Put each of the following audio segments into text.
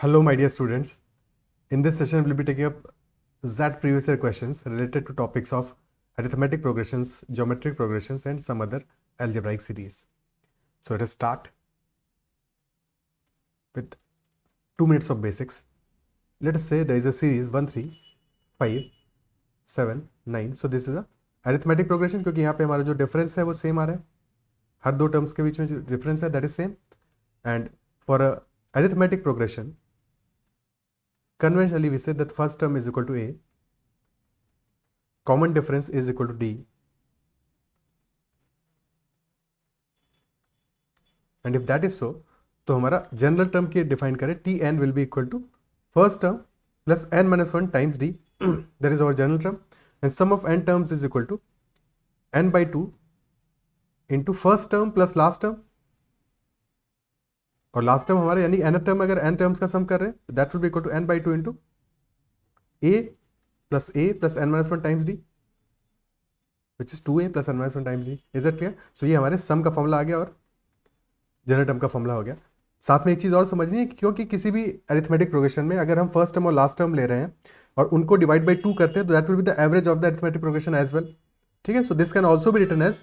Hello, my dear students. In this session, we'll be taking up that previous year questions related to topics of arithmetic progressions, geometric progressions, and some other algebraic series. So let us start with 2 minutes of basics. Let us say there is a series 1, 3, 5, 7, 9. So this is a arithmetic progression क्योंकि यहाँ पे हमारा जो difference है वो same आ रहा है. हर दो टर्म्स के बीच में जो डिफरेंस है that is same. And for a arithmetic progression, conventionally we say that first term is equal to a, common difference is equal to d, and if that is so, तो हमारा general term की define करें T N will B equal to first term plus N minus one times D, that is our general term, and sum of N terms is equal to N by two into first term plus last term. और last term हमारे यानी N term अगर N terms का sum कर रहे हैं that will B equal to N by two into A plus N minus one times D which is 2a plus N minus one times D. Is it clear? So ये हमारे सम का formula आ गया और general term का formula हो गया. साथ में एक चीज़ और समझनी है क्योंकि किसी भी अरिथमेटिक प्रोग्रेशन में अगर हम फर्स्ट टर्म और लास्ट टर्म ले रहे हैं और उनको डिवाइड बाई 2 करते हैं तो that will be the average of the arithmetic progression as well. ठीक है, so this can also be written as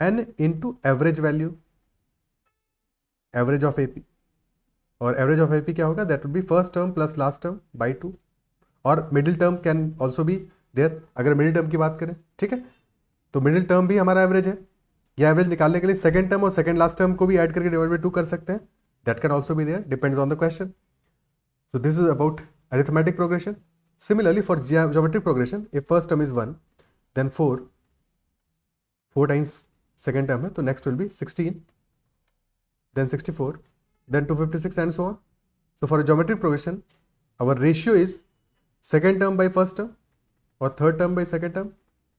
N into average value, average of AP. और एवरेज ऑफ एपी क्या होगा? That will be first term plus last term by 2. और middle term can also be there अगर middle term की बात करें. ठीक है, तो मिडिल टर्म भी हमारा एवरेज है. यह एवरेज निकालने के लिए सेकंड टर्म और सेकंड लास्ट टर्म को भी ऐड करके डिवाइड बाई 2 कर सकते हैं. That can also be there, depends on the question. So this is about arithmetic progression. Similarly for geometric progression, if first term is 1 then 4 times second term है तो next will be 16, then 64, then 256 and so on. So for a geometric progression, our ratio is second term by first term और third term by second term.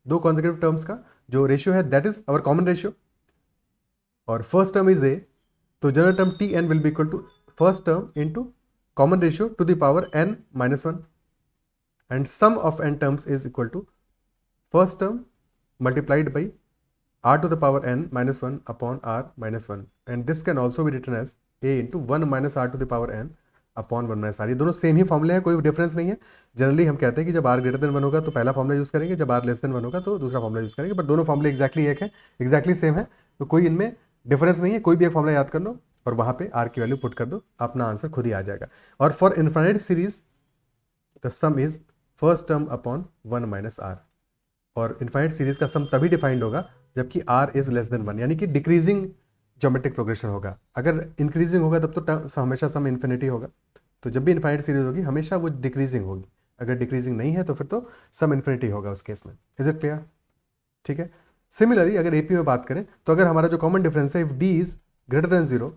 दो consecutive terms का जो ratio है that is our common ratio. और first term is a, तो general term Tn will be equal to first term into common ratio to the power n minus 1, and sum of n terms is equal to first term multiplied by r to the power n minus 1 upon r minus 1, and this can also be written as a into 1 minus r to the power n upon 1 minus r. ये दोनों same ही फॉर्मूले हैं, कोई difference नहीं है. Generally हम कहते हैं कि जब r ग्रेटर देन 1 होगा तो पहला फॉर्मूला यूज करेंगे, जब r लेस देन 1 होगा तो दूसरा फॉर्मूला यूज करेंगे, बट दोनों फॉर्मूले एक्जैक्टली एक है, एक्जैक्टली सेम है, तो कोई इनमें डिफरेंस नहीं है. कोई भी एक फॉर्मूला याद कर लो और वहाँ पे r की वैल्यू पुट कर दो, अपना आंसर खुद ही आ जाएगा. और for infinite series the some is first term upon 1 minus r. और इनफाइनाइट सीरीज का सम तभी डिफाइंड होगा जबकि r इज लेस देन 1, यानी कि डिक्रीजिंग ज्योमेट्रिक प्रोग्रेशन होगा. अगर इंक्रीजिंग होगा तब तो हमेशा सम इन्फिनिटी होगा. तो जब भी इनफाइनाइट सीरीज होगी हमेशा वो डिक्रीजिंग होगी. अगर डिक्रीजिंग नहीं है तो फिर तो सम इन्फिनिटी होगा उस केस में. Is it clear? ठीक है. सिमिलरली अगर एपी में बात करें तो अगर हमारा जो कॉमन डिफरेंस है if D is greater than 0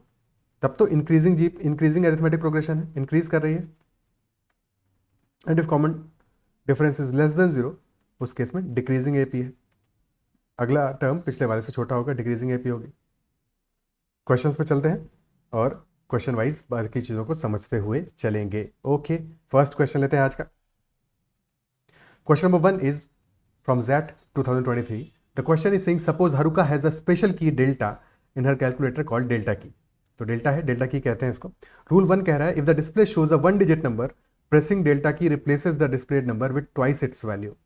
तब तो इंक्रीजिंग अरिथमेटिक प्रोग्रेशन है, इंक्रीज कर रही है. And if common difference is less than 0 उस केस में डिक्रीजिंग एपी है. अगला टर्म पिछले वाले से छोटा होगा, डिक्रीजिंग एपी होगी. क्वेश्चंस पे चलते हैं और क्वेश्चन वाइज बाकी चीज़ों को समझते हुए चलेंगे. ओके, फर्स्ट क्वेश्चन लेते हैं आज का. Question number 1 is from ZET 2023. The question is saying suppose Haruka has a special key delta in her calculator called delta key. तो डेल्टा है, डेल्टा की कहते हैं इसको. रूल 1 कह रहा है if the display shows a 1 digit number pressing delta key replaces the displayed number with twice its value.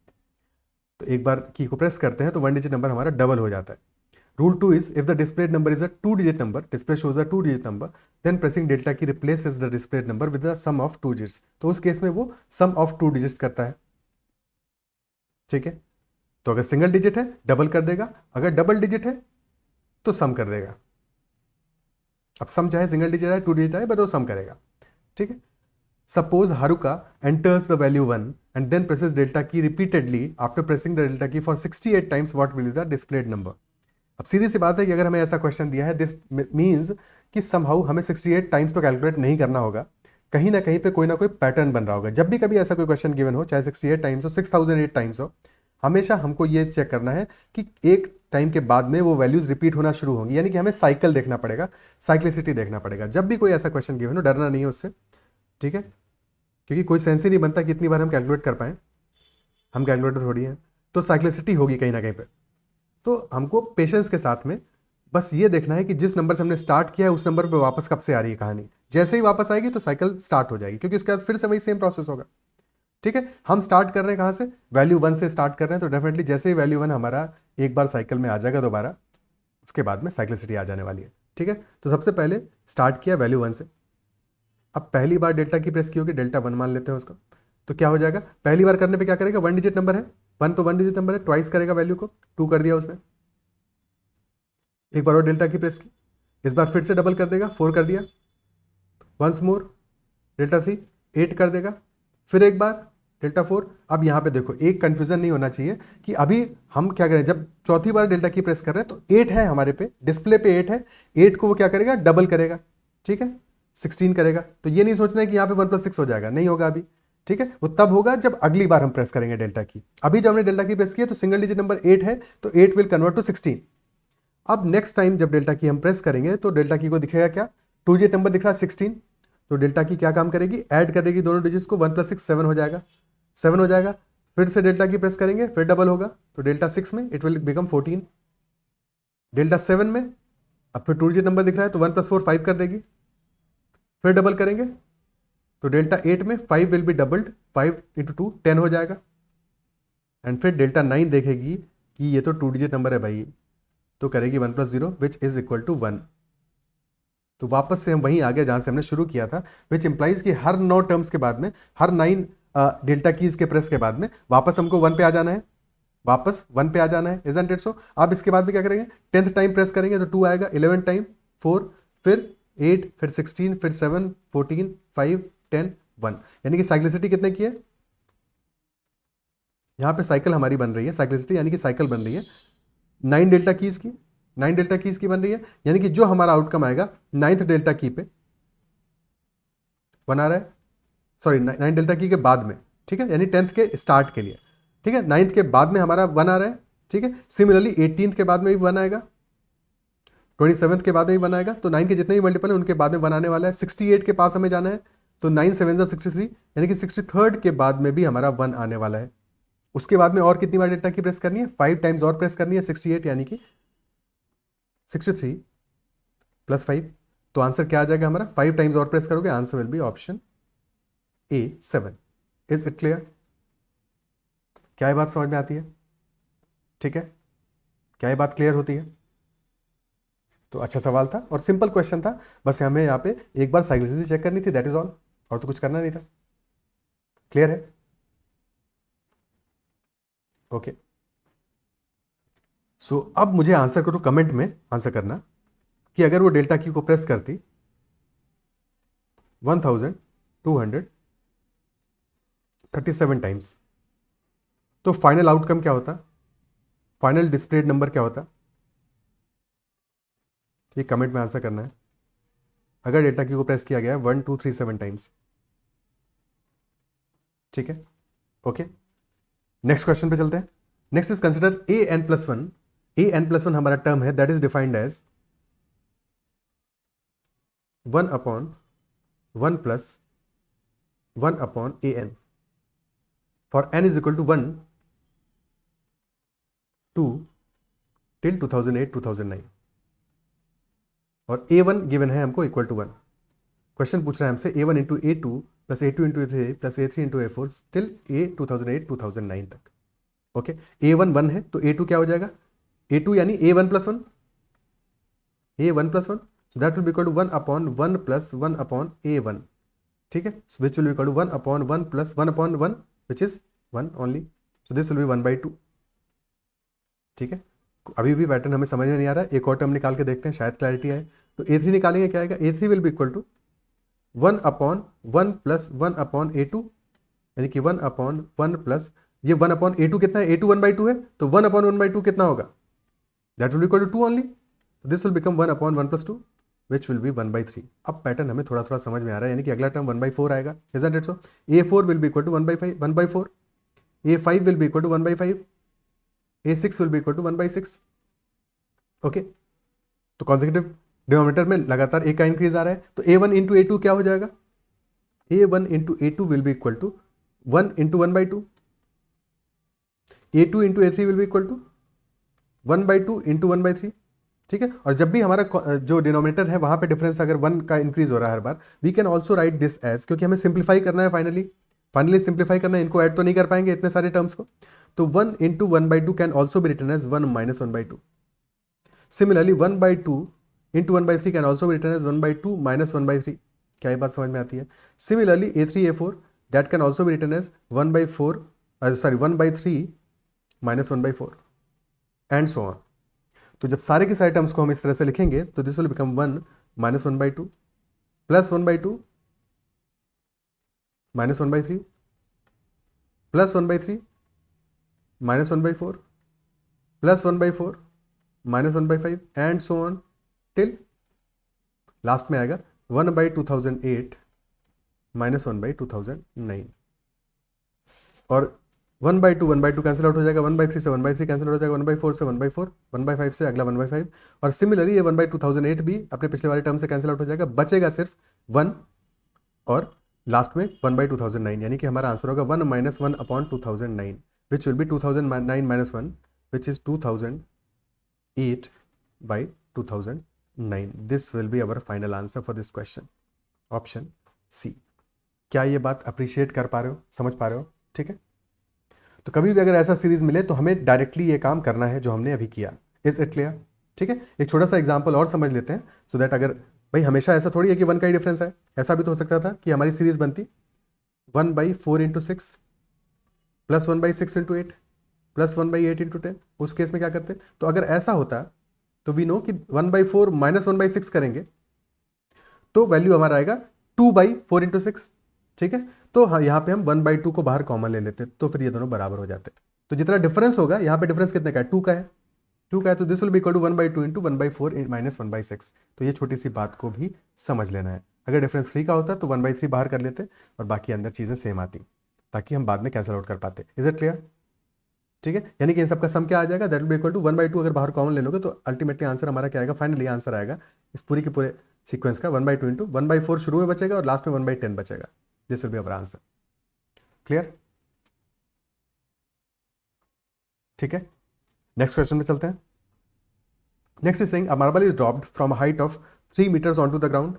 तो एक बार की को प्रेस करते हैं तो 1 डिजिट नंबर हमारा डबल हो जाता है. Rule 2 is if the displayed number is a 2-digit number, display shows a 2-digit number, then pressing delta key replaces the displayed number with the sum of 2 digits. तो उस case में वो sum of 2 digits करता है. ठीक है, तो अगर सिंगल डिजिट है डबल कर देगा, अगर डबल डिजिट है तो सम कर देगा. अब सम चाहे सिंगल डिजिट है 2 डिजिट है बट वो सम करेगा. ठीक है. Suppose Haruka enters the value 1 and then presses delta key repeatedly after pressing the delta key for 68 times, what will be the displayed number? अब सीधी सी बात है कि अगर हमें ऐसा क्वेश्चन दिया है दिस मीन्स कि समहाउ हमें 68 टाइम्स तो कैलकुलेट नहीं करना होगा, कहीं ना कहीं पे कोई ना कोई पैटर्न बन रहा होगा. जब भी कभी ऐसा कोई क्वेश्चन गिवन हो, चाहे 68 टाइम्स हो 6008 टाइम्स हो, हमेशा हमको ये चेक करना है कि एक टाइम के बाद में वो वैल्यूज रिपीट होना शुरू होंगी, यानी कि हमें साइकिल देखना पड़ेगा, साइक्लिसिटी देखना पड़ेगा. जब भी कोई ऐसा क्वेश्चन गिवन हो डरना नहीं है उससे. ठीक है, क्योंकि कोई सेंस ही नहीं बनता कितनी बार हम कैलकुलेट कर पाएँ, हम कैलकुलेटर थोड़ी हैं, तो साइक्लिसिटी होगी कहीं ना कहीं पे. तो हमको पेशेंस के साथ में बस ये देखना है कि जिस नंबर से हमने स्टार्ट किया है उस नंबर पे वापस कब से आ रही है कहानी। जैसे ही वापस आएगी तो साइकिल स्टार्ट हो जाएगी, क्योंकि उसके बाद फिर से वही सेम प्रोसेस होगा। ठीक है, हम स्टार्ट कर रहे हैं कहाँ से, वैल्यू 1 से स्टार्ट कर रहे हैं, तो डेफिनेटली जैसे ही वैल्यू 1 हमारा एक बार साइकिल में आ जाएगा दोबारा, उसके बाद में साइक्लिसिटी आ जाने वाली है। ठीक है, तो सबसे पहले स्टार्ट किया वैल्यू 1 से। अब पहली बार डेल्टा की प्रेस की होगी, डेल्टा 1 मान लेते हैं उसको। तो क्या हो जाएगा, पहली बार करने पे क्या करेगा, 1 डिजिट नंबर है, 1 तो 1 डिजिट नंबर है, ट्वाइस करेगा वैल्यू को, 2 कर दिया उसने। एक बार और डेल्टा की प्रेस की, इस बार फिर से डबल कर देगा, 4 कर दिया। वंस मोर डेल्टा 3, 8 कर देगा, फिर एक बार डेल्टा 4। अब यहाँ पे देखो एक कंफ्यूजन नहीं होना चाहिए कि अभी हम क्या करें, जब चौथी बार डेल्टा की प्रेस कर रहे हैं तो 8 है हमारे पे डिस्प्ले पे, 8 है, 8 को वो क्या करेगा, डबल करेगा। ठीक है, 16 करेगा। तो ये नहीं सोचना है कि यहाँ पे 1 + 6 हो जाएगा, नहीं होगा अभी। ठीक है, वो तब होगा जब अगली बार हम प्रेस करेंगे डेल्टा की। अभी जब हमने डेल्टा की प्रेस की है तो सिंगल डिजिट नंबर 8 है, तो 8 विल कन्वर्ट टू 16। अब नेक्स्ट टाइम जब डेल्टा की हम प्रेस करेंगे तो डेल्टा की को दिखेगा क्या, 2 डिजिट नंबर दिख रहा है 16, तो डेल्टा की क्या काम करेगी, ऐड करेगी दोनों डिजिट्स को, 1 + 6 7 हो जाएगा, 7 हो जाएगा। फिर से डेल्टा की प्रेस करेंगे, फिर डबल होगा, तो डेल्टा 6 में इट विल बिकम 14। डेल्टा 7 में अब फिर 2 डिजिट नंबर दिख रहा है तो 1 + 4 5 कर देगी, फिर डबल करेंगे तो डेल्टा 8 में 5 विल बी डबल्ड, 5 × 2 10 हो जाएगा। एंड फिर डेल्टा 9 देखेगी कि ये तो 2 डिजिट नंबर है भाई, तो करेगी 1 + 0 विच इज इक्वल टू 1। तो वापस से हम वहीं आ गए जहां से हमने शुरू किया था, विच इंप्लाइज कि हर 9 टर्म्स के बाद में, हर 9 डेल्टा कीज के प्रेस के बाद में वापस हमको 1 पे आ जाना है, वापस 1 पे आ जाना है, इजंट इट सो। अब इसके बाद में क्या करेंगे, 10th टाइम प्रेस करेंगे तो 2 आएगा, 11th टाइम 4, फिर 8, फिर 16, फिर 7, 14, 5, 10, 1। यानी कि साइक्लिसिटी कितने की है, यहाँ पे साइकिल हमारी बन रही है, साइक्लिसिटी यानी कि साइकिल बन रही है 9 डेल्टा कीज की, 9 डेल्टा कीज की बन रही है। यानी कि जो हमारा आउटकम आएगा 9th डेल्टा की पे 1 आ रहा है, सॉरी 9 डेल्टा की के बाद में। ठीक है, यानी 10th के स्टार्ट के लिए। ठीक है, 9th के बाद में हमारा 1 आ रहा है। ठीक है, सिमिलरली 18th के बाद में भी 1 आएगा, 27th के बाद में भी 1 आएगा, तो 9 के जितने भी मल्टीपल है उनके बाद में 1 आने वाला है। 68 के पास हमें जाना है, तो 9 7 63, यानी कि 63rd के बाद में भी हमारा 1 आने वाला है। उसके बाद में और कितनी बार डेल्टा की प्रेस करनी है, 5 टाइम्स और प्रेस करनी है, 68 यानी कि 63 + 5, तो आंसर क्या आ जाएगा हमारा, 5 टाइम्स और प्रेस करोगे, answer will B option A 7। Is it clear, क्या ये बात समझ में आती है? ठीक है, क्या ये बात क्लियर होती है? तो अच्छा सवाल था और सिंपल क्वेश्चन था, बस हमें यहाँ पे एक बार साइक्लिसिटी चेक करनी थी, दैट इज ऑल, और तो कुछ करना नहीं था। क्लियर है? ओके, सो अब मुझे आंसर करो, कमेंट में आंसर करना कि अगर वो डेल्टा की को प्रेस करती 1237 टाइम्स तो फाइनल आउटकम क्या होता, फाइनल डिस्प्लेड नंबर क्या होता, ये कमेंट में आंसर करना है। अगर डेल्टा की को प्रेस किया गया है 1237 टाइम्स। ठीक है, ओके, नेक्स्ट क्वेश्चन पे चलते हैं। Next is consider an+1। an+1 हमारा टर्म है that is defined as 1/1 + 1/an for n is equal to 1 2 till 2008-2009 और a1 गिवन है हमको इक्वल टू 1। क्वेश्चन पूछ रहा है हमसे a1 × a2 + a2 × a3 + a3 × a4 till a 2008-2009 तक। ओके, a1 1 है तो a2 क्या हो जाएगा, a2 यानी a1 + 1, a1 + 1, so that will be equal to 1/1 + 1/a1। ठीक है, which will be equal to 1/1 + 1/1 which is 1 only, so this will be 1/2। ठीक है, अभी भी पैटर्न हमें समझ में नहीं आ रहा है, एक और टर्म निकाल के देखते हैं, शायद क्लैरिटी आए। तो a3 निकालेंगे, क्या आएगा, a3 विल बी इक्वल टू 1/1 + 1/a2, यानी कि 1/1 प्लस ये 1/a2 कितना है, a2 1/2 है, तो 1/1/2 कितना होगा, that will B equal to 2 only, this will become 1/1 + 2 which will be 1/3। अब पैटर्न हमें थोड़ा थोड़ा समझ में आ रहा है, यानी कि अगला टर्म 1/4 आएगा, isn't it so. a4 will B equal to 1/4, a5 will B equal to 1/5, a6 will B equal to 1/6। Okay, तो कॉन्सेक्यूटिव डिनोमिनेटर में लगातार एक का इंक्रीज आ रहा है, तो a1 × a2 क्या हो जाएगा, a1 × a2 will B equal to 1 × 1/2, a2 × a3 विल बी इक्वल टू 1/2 × 1/3। ठीक है। और जब भी हमारा जो डिनोमिनेटर है वहां पे डिफरेंस अगर 1 का इंक्रीज हो रहा है हर बार, we can also write this as, क्योंकि हमें सिंप्लीफाई करना है फाइनली सिंप्लीफाई करना है, इनको ऐड तो नहीं कर पाएंगे इतने सारे टर्म्स को। तो 1 into 1/2 can also be written as 1 minus 1/2। Similarly 1/2 into 1/3 can also be written as 1/2 minus 1/3। क्या ये बात समझ में आती है? Similarly A3 A4 that can also be written as 1/3 minus 1/4 and so on. तो जब सारे के सारे टर्म्स को हम इस तरह से लिखेंगे तो this will become 1 minus 1/2 plus 1/2 minus 1/3 plus 1/3 minus 1/4 plus 1/4 minus 1/5 and so on till last में आएगा 1/2008 माइनस 1/2009। और 1/2 कैंसिल आउट हो जाएगा, 1/3 से 1/3 कैंसिल आउट हो जाएगा, 1/4 से 1/4, 1/5 से अगला 1/5। और सिमिलरली ये 1/2008 भी अपने पिछले वाले टर्म से कैंसिल आउट हो जाएगा, बचेगा सिर्फ 1 और लास्ट में 1/2009, यानी कि हमारा आंसर होगा 1 minus 1/2009 which will be 2009 minus 1 which is 2008/2009। This will be our final answer for this question, option C. क्या ये बात अप्रिशिएट कर पा रहे हो, समझ पा रहे हो? ठीक है। तो कभी भी अगर ऐसा सीरीज मिले तो हमें डायरेक्टली ये काम करना है जो हमने अभी किया। Is it clear? ठीक है। एक छोटा सा एग्जांपल और समझ लेते हैं सो दैट अगर भाई हमेशा ऐसा थोड़ी है कि 1 का ही डिफरेंस है, ऐसा भी तो हो सकता था कि हमारी सीरीज बनती 1/4 into 6 plus 1/6 into 8 plus 1/8 into 10। उस केस में क्या करते? तो अगर ऐसा होता तो वी नो कि 1/4 माइनस 1/6 करेंगे तो वैल्यू हमारा आएगा 2/4 इंटू 6। ठीक है। तो हाँ, यहाँ पे हम 1/2 को बाहर कॉमन ले लेते तो फिर ये दोनों बराबर हो जाते। तो जितना डिफरेंस होगा, यहाँ पे डिफरेंस कितने का है? 2 का है, 2 का है, तो this will B equal to 1/2 into 1/4 minus 1/6। तो ये छोटी सी बात को भी समझ लेना है। अगर डिफरेंस 3 का होता तो 1/3 बाहर कर लेते और बाकी अंदर चीज़ें सेम आती, ताकि हम बाद में कैंसिल आउट कर पाते। Is it clear? ठीक है। यानी कि इन सबका सम क्या आ जाएगा? That will B equal to 1/2 अगर बाहर कॉमन ले लोगे तो अल्टीमेटली आंसर हमारा क्या आएगा? फाइनली आंसर आएगा इस पूरी के पूरे सीक्वेंस का 1/2 इंटू 1/4 शुरू में बचेगा और लास्ट में 1/10 बचेगा। This will be our answer. Clear? ठीक है। नेक्स्ट क्वेश्चन में चलते हैं। Next is saying a marble is dropped from height of 3 metres on to the ground.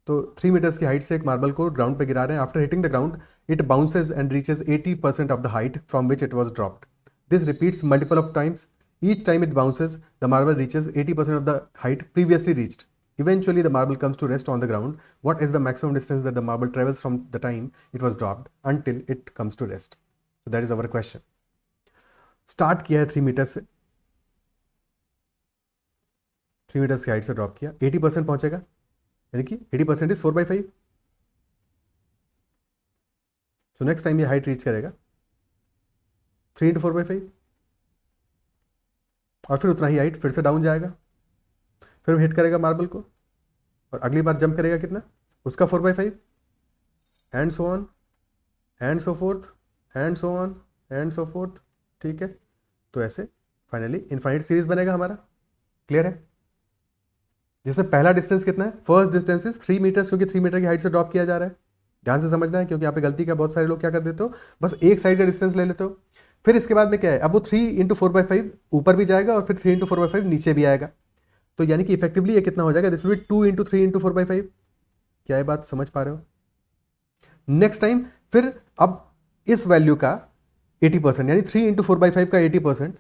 तो 3 मीटर्स की हाइट से एक मार्बल को ग्राउंड पे गिरा रहे हैं। After hitting the ground it bounces and reaches 80% of the height from which it was dropped. This repeats multiple of times. Each time it bounces, the marble reaches 80% of the height previously reached. Eventually, the marble comes to rest on the ground. What is the maximum distance that the marble travels from the time it was dropped until it comes to rest? So that is our question. Start किया है 3 metre से, 3 metres की height से drop किया, 80% पहुंचेगा, यानी कि 80% is 4/5। So next time ये हाइट रीच करेगा 3 इंटू 4/5 और फिर उतना ही हाइट फिर से डाउन जाएगा, फिर हिट करेगा मार्बल को और अगली बार जंप करेगा कितना? उसका 4/5 and so on and so fourth and so on and so fourth. ठीक है। तो ऐसे फाइनली इनफाइनाइट सीरीज बनेगा हमारा। क्लियर है? जिसमें पहला डिस्टेंस कितना है? फर्स्ट डिस्टेंस इज 3 मीटर्स, क्योंकि 3 मीटर की हाइट से ड्रॉप किया जा रहा है। ध्यान से समझना है, क्योंकि यहाँ पे गलती का बहुत सारे लोग क्या कर देते हो, बस एक साइड का डिस्टेंस ले लेते हो। फिर इसके बाद में क्या है? अब वो 3 इंटू 4/5 ऊपर भी जाएगा और फिर 3 इंटू 4/5 नीचे भी आएगा। तो यानी कि इफेक्टिवली ये कितना हो जाएगा? This will B 2 into 3 into 4/5। क्या ये बात समझ पा रहे हो? नेक्स्ट टाइम फिर अब इस वैल्यू का 80%, यानी 3 इंटू 4/5 का 80%,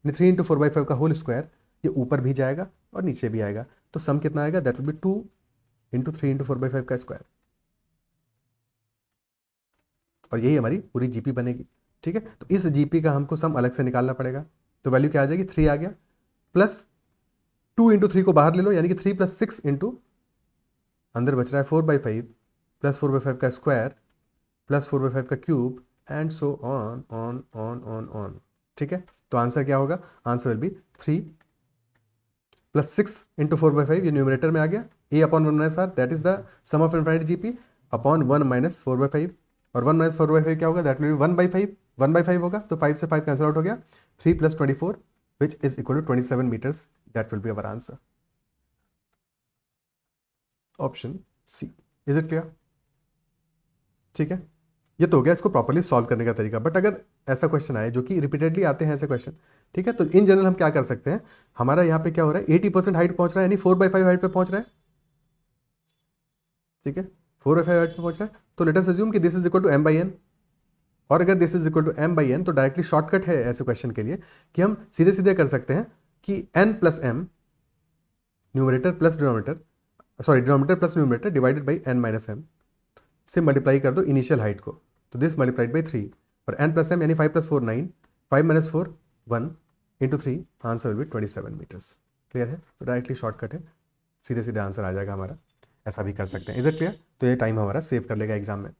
3 इंटू 4/5 का होल स्क्वायर, ये ऊपर भी जाएगा और नीचे भी आएगा। तो सम कितना आएगा? That will B 2 into 3 into 4/5 का स्क्वायर। और यही हमारी पूरी जीपी बनेगी। ठीक है। तो इस जीपी का हमको सम अलग से निकालना पड़ेगा। तो वैल्यू क्या आ जाएगी? 3 आ गया, प्लस 2 इंटू 3 को बाहर ले लो, यानी कि 3 प्लस 6 इंटू अंदर बच रहा है 4/5 प्लस 4/5 का स्क्वायर प्लस 4/5 का cube and so on on on on on. ठीक है। तो आंसर क्या होगा? Answer will be 3 plus 6 into 4/5, ये न्यूमरेटर में आ गया, a upon 1 minus R, that is the sum of infinite GP upon 1 minus 4/5। और 1 माइनस 4/5 क्या होगा? दैट विल बी 1/5, 1/5 होगा, तो 5 से 5 कैंसिल आउट हो गया, 3 प्लस 24 which is equal to 27 metres. That will be our answer, option C. Is it clear? ठीक है। ये तो हो गया इसको प्रॉपर्ली सॉल्व करने का तरीका। बट अगर ऐसा क्वेश्चन आए, जो कि रिपीटेडली आते हैं ऐसे क्वेश्चन, ठीक है, तो इन जनरल हम क्या कर सकते हैं, हमारा यहाँ पे क्या हो रहा है, 80% हाइट पहुंच रहा है, यानी 4/5 हाइट पे पहुंच रहा है, ठीक है, 4/5 हाइट पे पहुंच रहा है, तो लेट अस अज्यूम कि this is equal to m/n। और अगर this is equal to m/n, तो डायरेक्टली शॉर्टकट है ऐसे क्वेश्चन के लिए कि हम सीधे सीधे कर सकते हैं कि n plus m, numerator plus denominator, sorry denominator plus numerator divided by n minus m से मल्टीप्लाई कर दो इनिशियल हाइट को, तो दिस मल्टीप्लाइड बाई 3, और n प्लस m यानी 5 + 4 9, 5 - 4 1 into 3, answer will be 27 metres. Clear है? तो डायरेक्टली शॉर्टकट है, सीधे सीधे आंसर आ जाएगा हमारा। ऐसा भी कर सकते हैं। Is it clear? तो ये टाइम हमारा सेव कर लेगा एग्जाम में।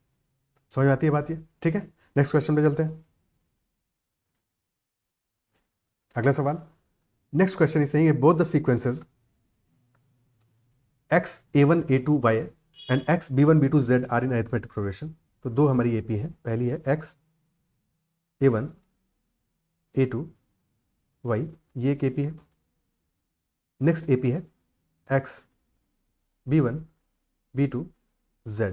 समझ में आती है बात ये? ठीक है, नेक्स्ट क्वेश्चन पे चलते हैं। अगला सवाल, next question is saying both the sequences x a1 a2 y and x b1 b2 z are in arithmetic progression. तो दो हमारी एपी है, पहली है x a1 a2 y, ये एक एपी है। नेक्स्ट एपी है x b1 b2 z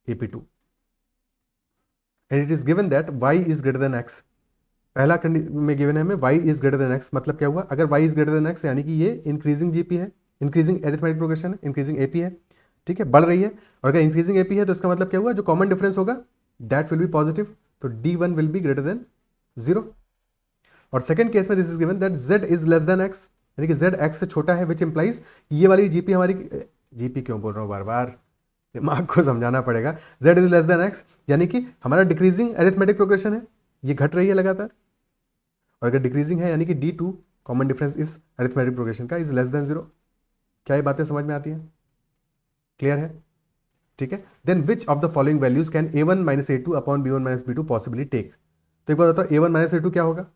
ap2, and it is given that y is greater than x। पहला में गिवन है हमें y is greater than x, मतलब क्या हुआ, अगर y is greater than x यानी कि ये इंक्रीजिंग जीपी है, इंक्रीजिंग एरिथमेटिक प्रोग्रेशन है, इंक्रीजिंग एपी है, ठीक है, बढ़ रही है। और अगर इंक्रीजिंग एपी है तो इसका मतलब क्या हुआ, जो कॉमन डिफरेंस होगा दैट विल बी पॉजिटिव, तो d1 will be greater than 0। और सेकंड केस में this is given that z is less than x, यानी कि z x से छोटा है, विच इंप्लाइज ये वाली जीपी हमारी, जीपी क्यों बोल रहा हूँ बार बार, दिमाग को समझाना पड़ेगा, z is less than x यानी कि हमारा डिक्रीजिंग एरिथमेटिक प्रोग्रेशन है, ये घट रही है लगातार। और अगर डिक्रीजिंग है यानी कि d2 कॉमन डिफरेंस इस अरिथमेटिक प्रोग्रेशन का इज लेस देन 0। क्या ये बातें समझ में आती हैं? क्लियर है? ठीक है, then which of the following values can a1 - a2 upon b1 - b2 possibly take. तो एक बार बताओ a1 - a2 क्या होगा,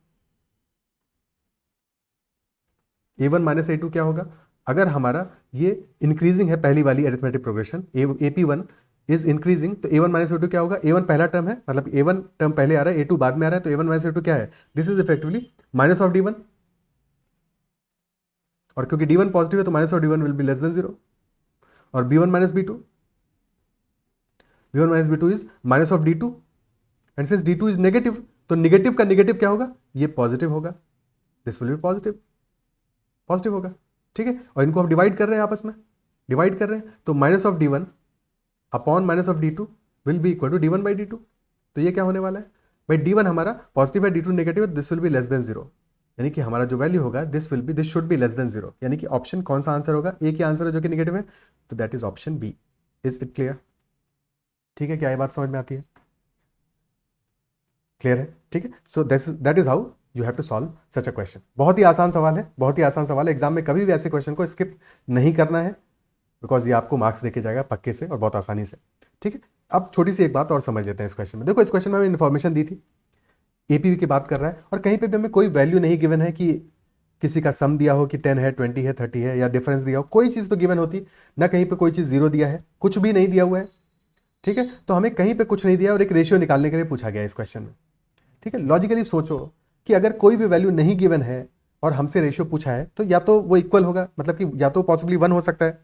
a1 - a2 क्या होगा, अगर हमारा ये इंक्रीजिंग है पहली वाली arithmetic progression, ap1 is increasing, तो a1 - a2 क्या होगा, a1 पहला टर्म है, मतलब a1 टर्म पहले आ रहा है, a2 बाद में आ रहा है, तो a1 - a2 क्या है, this is effectively minus of d1, और क्योंकि d1 पॉजिटिव है तो minus of d1 will be less than 0। और b1 - b2, b1 - b2 is minus of d2, and since d2 is negative, तो नेगेटिव का negative क्या होगा, ये पॉजिटिव होगा, this will be positive, positive होगा, ठीक है। और इनको हम डिवाइड कर रहे हैं, आपस में डिवाइड कर रहे हैं, तो minus of d1 upon minus of d2 will B equal to d1 by d2। तो ये क्या होने वाला है भाई, d1 हमारा पॉजिटिव है, d2 नेगेटिव है, this will be less than 0, यानी कि हमारा जो वैल्यू होगा this should be less than 0, यानी कि ऑप्शन कौन सा आंसर होगा, एक ही आंसर है जो कि नेगेटिव है, तो that is option B. Is it clear? ठीक है, क्या ये बात समझ में आती है? क्लियर है? ठीक है, so that is how you have to solve such a question. बहुत ही आसान सवाल है, बहुत ही आसान सवाल है, एग्जाम में कभी भी ऐसे क्वेश्चन को स्किप नहीं करना है, बिकॉज ये आपको मार्क्स देके जाएगा पक्के से और बहुत आसानी से। ठीक है, अब छोटी सी एक बात और समझ लेते हैं इस क्वेश्चन में। देखो, इस क्वेश्चन में हमें इन्फॉर्मेशन दी थी, एपीवी की बात कर रहा है, और कहीं पे भी हमें कोई वैल्यू नहीं गिवन है कि किसी का सम दिया हो कि 10 है, 20 है, 30 है, या डिफरेंस दिया हो, कोई चीज़ तो गिवन होती ना, कहीं पे कोई चीज़ 0 दिया है, कुछ भी नहीं दिया हुआ है। ठीक है, तो हमें कहीं पे कुछ नहीं दिया और एक रेशियो निकालने के लिए पूछा गया इस क्वेश्चन में। ठीक है, लॉजिकली सोचो कि अगर कोई भी वैल्यू नहीं गिवन है और हमसे रेशियो पूछा है, तो या तो वो इक्वल होगा, मतलब कि या तो पॉसिबली 1 हो सकता है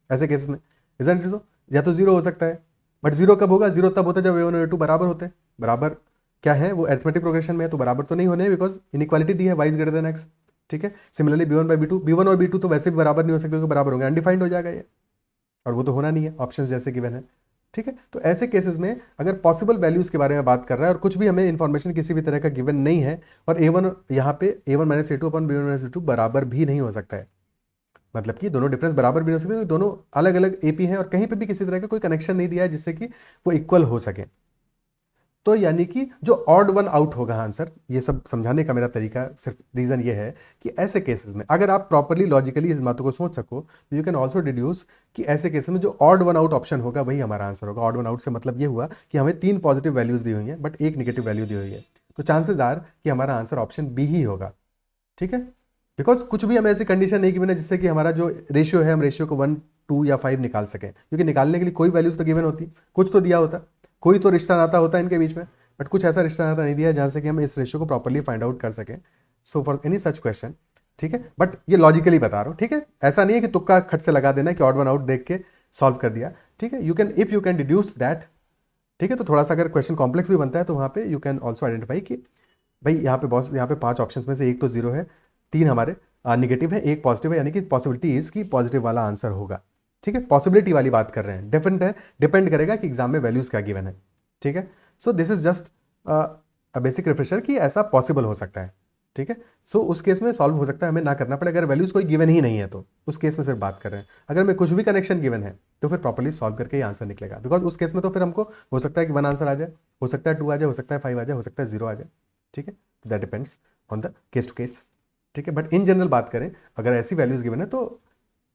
ऐसे केसेस में, इजंट इट, या तो 0 हो सकता है। बट 0 कब होगा, 0 तब होता है जब a1 और a2 बराबर होते हैं। बराबर क्या है, वो अरिथमेटिक प्रोग्रेशन में है, तो बराबर तो नहीं होने, बिकॉज इनइक्वालिटी दी है y is greater than x। ठीक है, similarly b1 by b2, b1 और b2 तो वैसे भी बराबर नहीं हो सकते, क्योंकि बराबर होंगे, अनडिफाइंड हो जाएगा ये, और वो तो होना नहीं है ऑप्शंस जैसे गिवन है। ठीक है, तो ऐसे केसेस में अगर पॉसिबल वैल्यूज के बारे में बात कर रहा है और कुछ भी हमें इन्फॉर्मेशन किसी भी तरह का गिवन नहीं है, और a1 यहाँ पे a1 - a2 अपन b1 - b2 बराबर भी नहीं हो सकता है, मतलब कि दोनों डिफरेंस बराबर भी नहीं हो सकते, दोनों अलग अलग एपी हैं और कहीं पे भी किसी तरह का कोई कनेक्शन नहीं दिया है जिससे कि वो इक्वल हो सके। तो यानी कि जो ऑड वन आउट होगा आंसर, ये सब समझाने का मेरा तरीका सिर्फ रीजन ये है कि ऐसे केसेस में अगर आप प्रॉपर्ली लॉजिकली इस बातों को सोच सको, तो यू कैन ऑल्सो डिड्यूस कि ऐसे केसेस में जो ऑड वन आउट ऑप्शन होगा वही हमारा आंसर होगा। ऑड वन आउट से मतलब ये हुआ कि हमें 3 पॉजिटिव वैल्यूज दी हुई हैं बट एक नेगेटिव वैल्यू दी हुई है, तो चांसेस आर कि हमारा आंसर ऑप्शन बी ही होगा। ठीक है, बिकॉज कुछ भी हमें ऐसी कंडीशन नहीं गिवन है जिससे कि हमारा जो रेशियो है, हम रेशियो को 1, 2 या 5 निकाल सकें, क्योंकि निकालने के लिए कोई वैल्यूज तो गिवन होती, कुछ तो दिया होता, कोई तो रिश्ता नाता होता है इनके बीच में, बट कुछ ऐसा रिश्ता नाता नहीं दिया है जहाँ से कि हम इस रेशियो को प्रॉपर्ली फाइंड आउट कर सकें। So for any such question, ठीक है, बट ये लॉजिकली बता रहा हूँ। ठीक है, ऐसा नहीं है कि तुक्का खट से लगा देना कि ऑड वन आउट देख के सॉल्व कर दिया। ठीक है, you can, if you can deduce that ठीक है, तो थोड़ा सा अगर क्वेश्चन कॉम्प्लेक्स भी बनता है तो वहाँ पे यू कैन ऑल्सो आइडेंटिफाई कि भाई यहाँ पे बॉस, यहाँ पे 5 ऑप्शंस में से एक तो जीरो है, 3 हमारे निगेटिव है, एक पॉजिटिव है, यानी कि पॉसिबिलिटी इज कि पॉजिटिव वाला आंसर होगा। ठीक है, पॉसिबिलिटी वाली बात कर रहे हैं, डिफरेंट है, डिपेंड करेगा कि एग्जाम में वैल्यूज क्या गिवन है। ठीक है, so this is just a basic refresher कि ऐसा पॉसिबल हो सकता है। ठीक है, सो उस केस में सॉल्व हो सकता है, हमें ना करना पड़े, अगर वैल्यूज कोई गिवन ही नहीं है तो उस केस में सिर्फ बात कर रहे हैं। अगर मैं कुछ भी कनेक्शन गिवन है तो फिर प्रॉपर्ली सॉल्व करके ही आंसर निकलेगा, बिकॉज उस केस में तो फिर हमको हो सकता है कि 1 आंसर आ जाए, हो सकता है 2 आ जाए, हो सकता है 5 आ जाए, हो सकता है 0 आ जाए। ठीक है, that depends on the case to case. ठीक है, बट इन जनरल बात करें, अगर ऐसी वैल्यूज गिवन है तो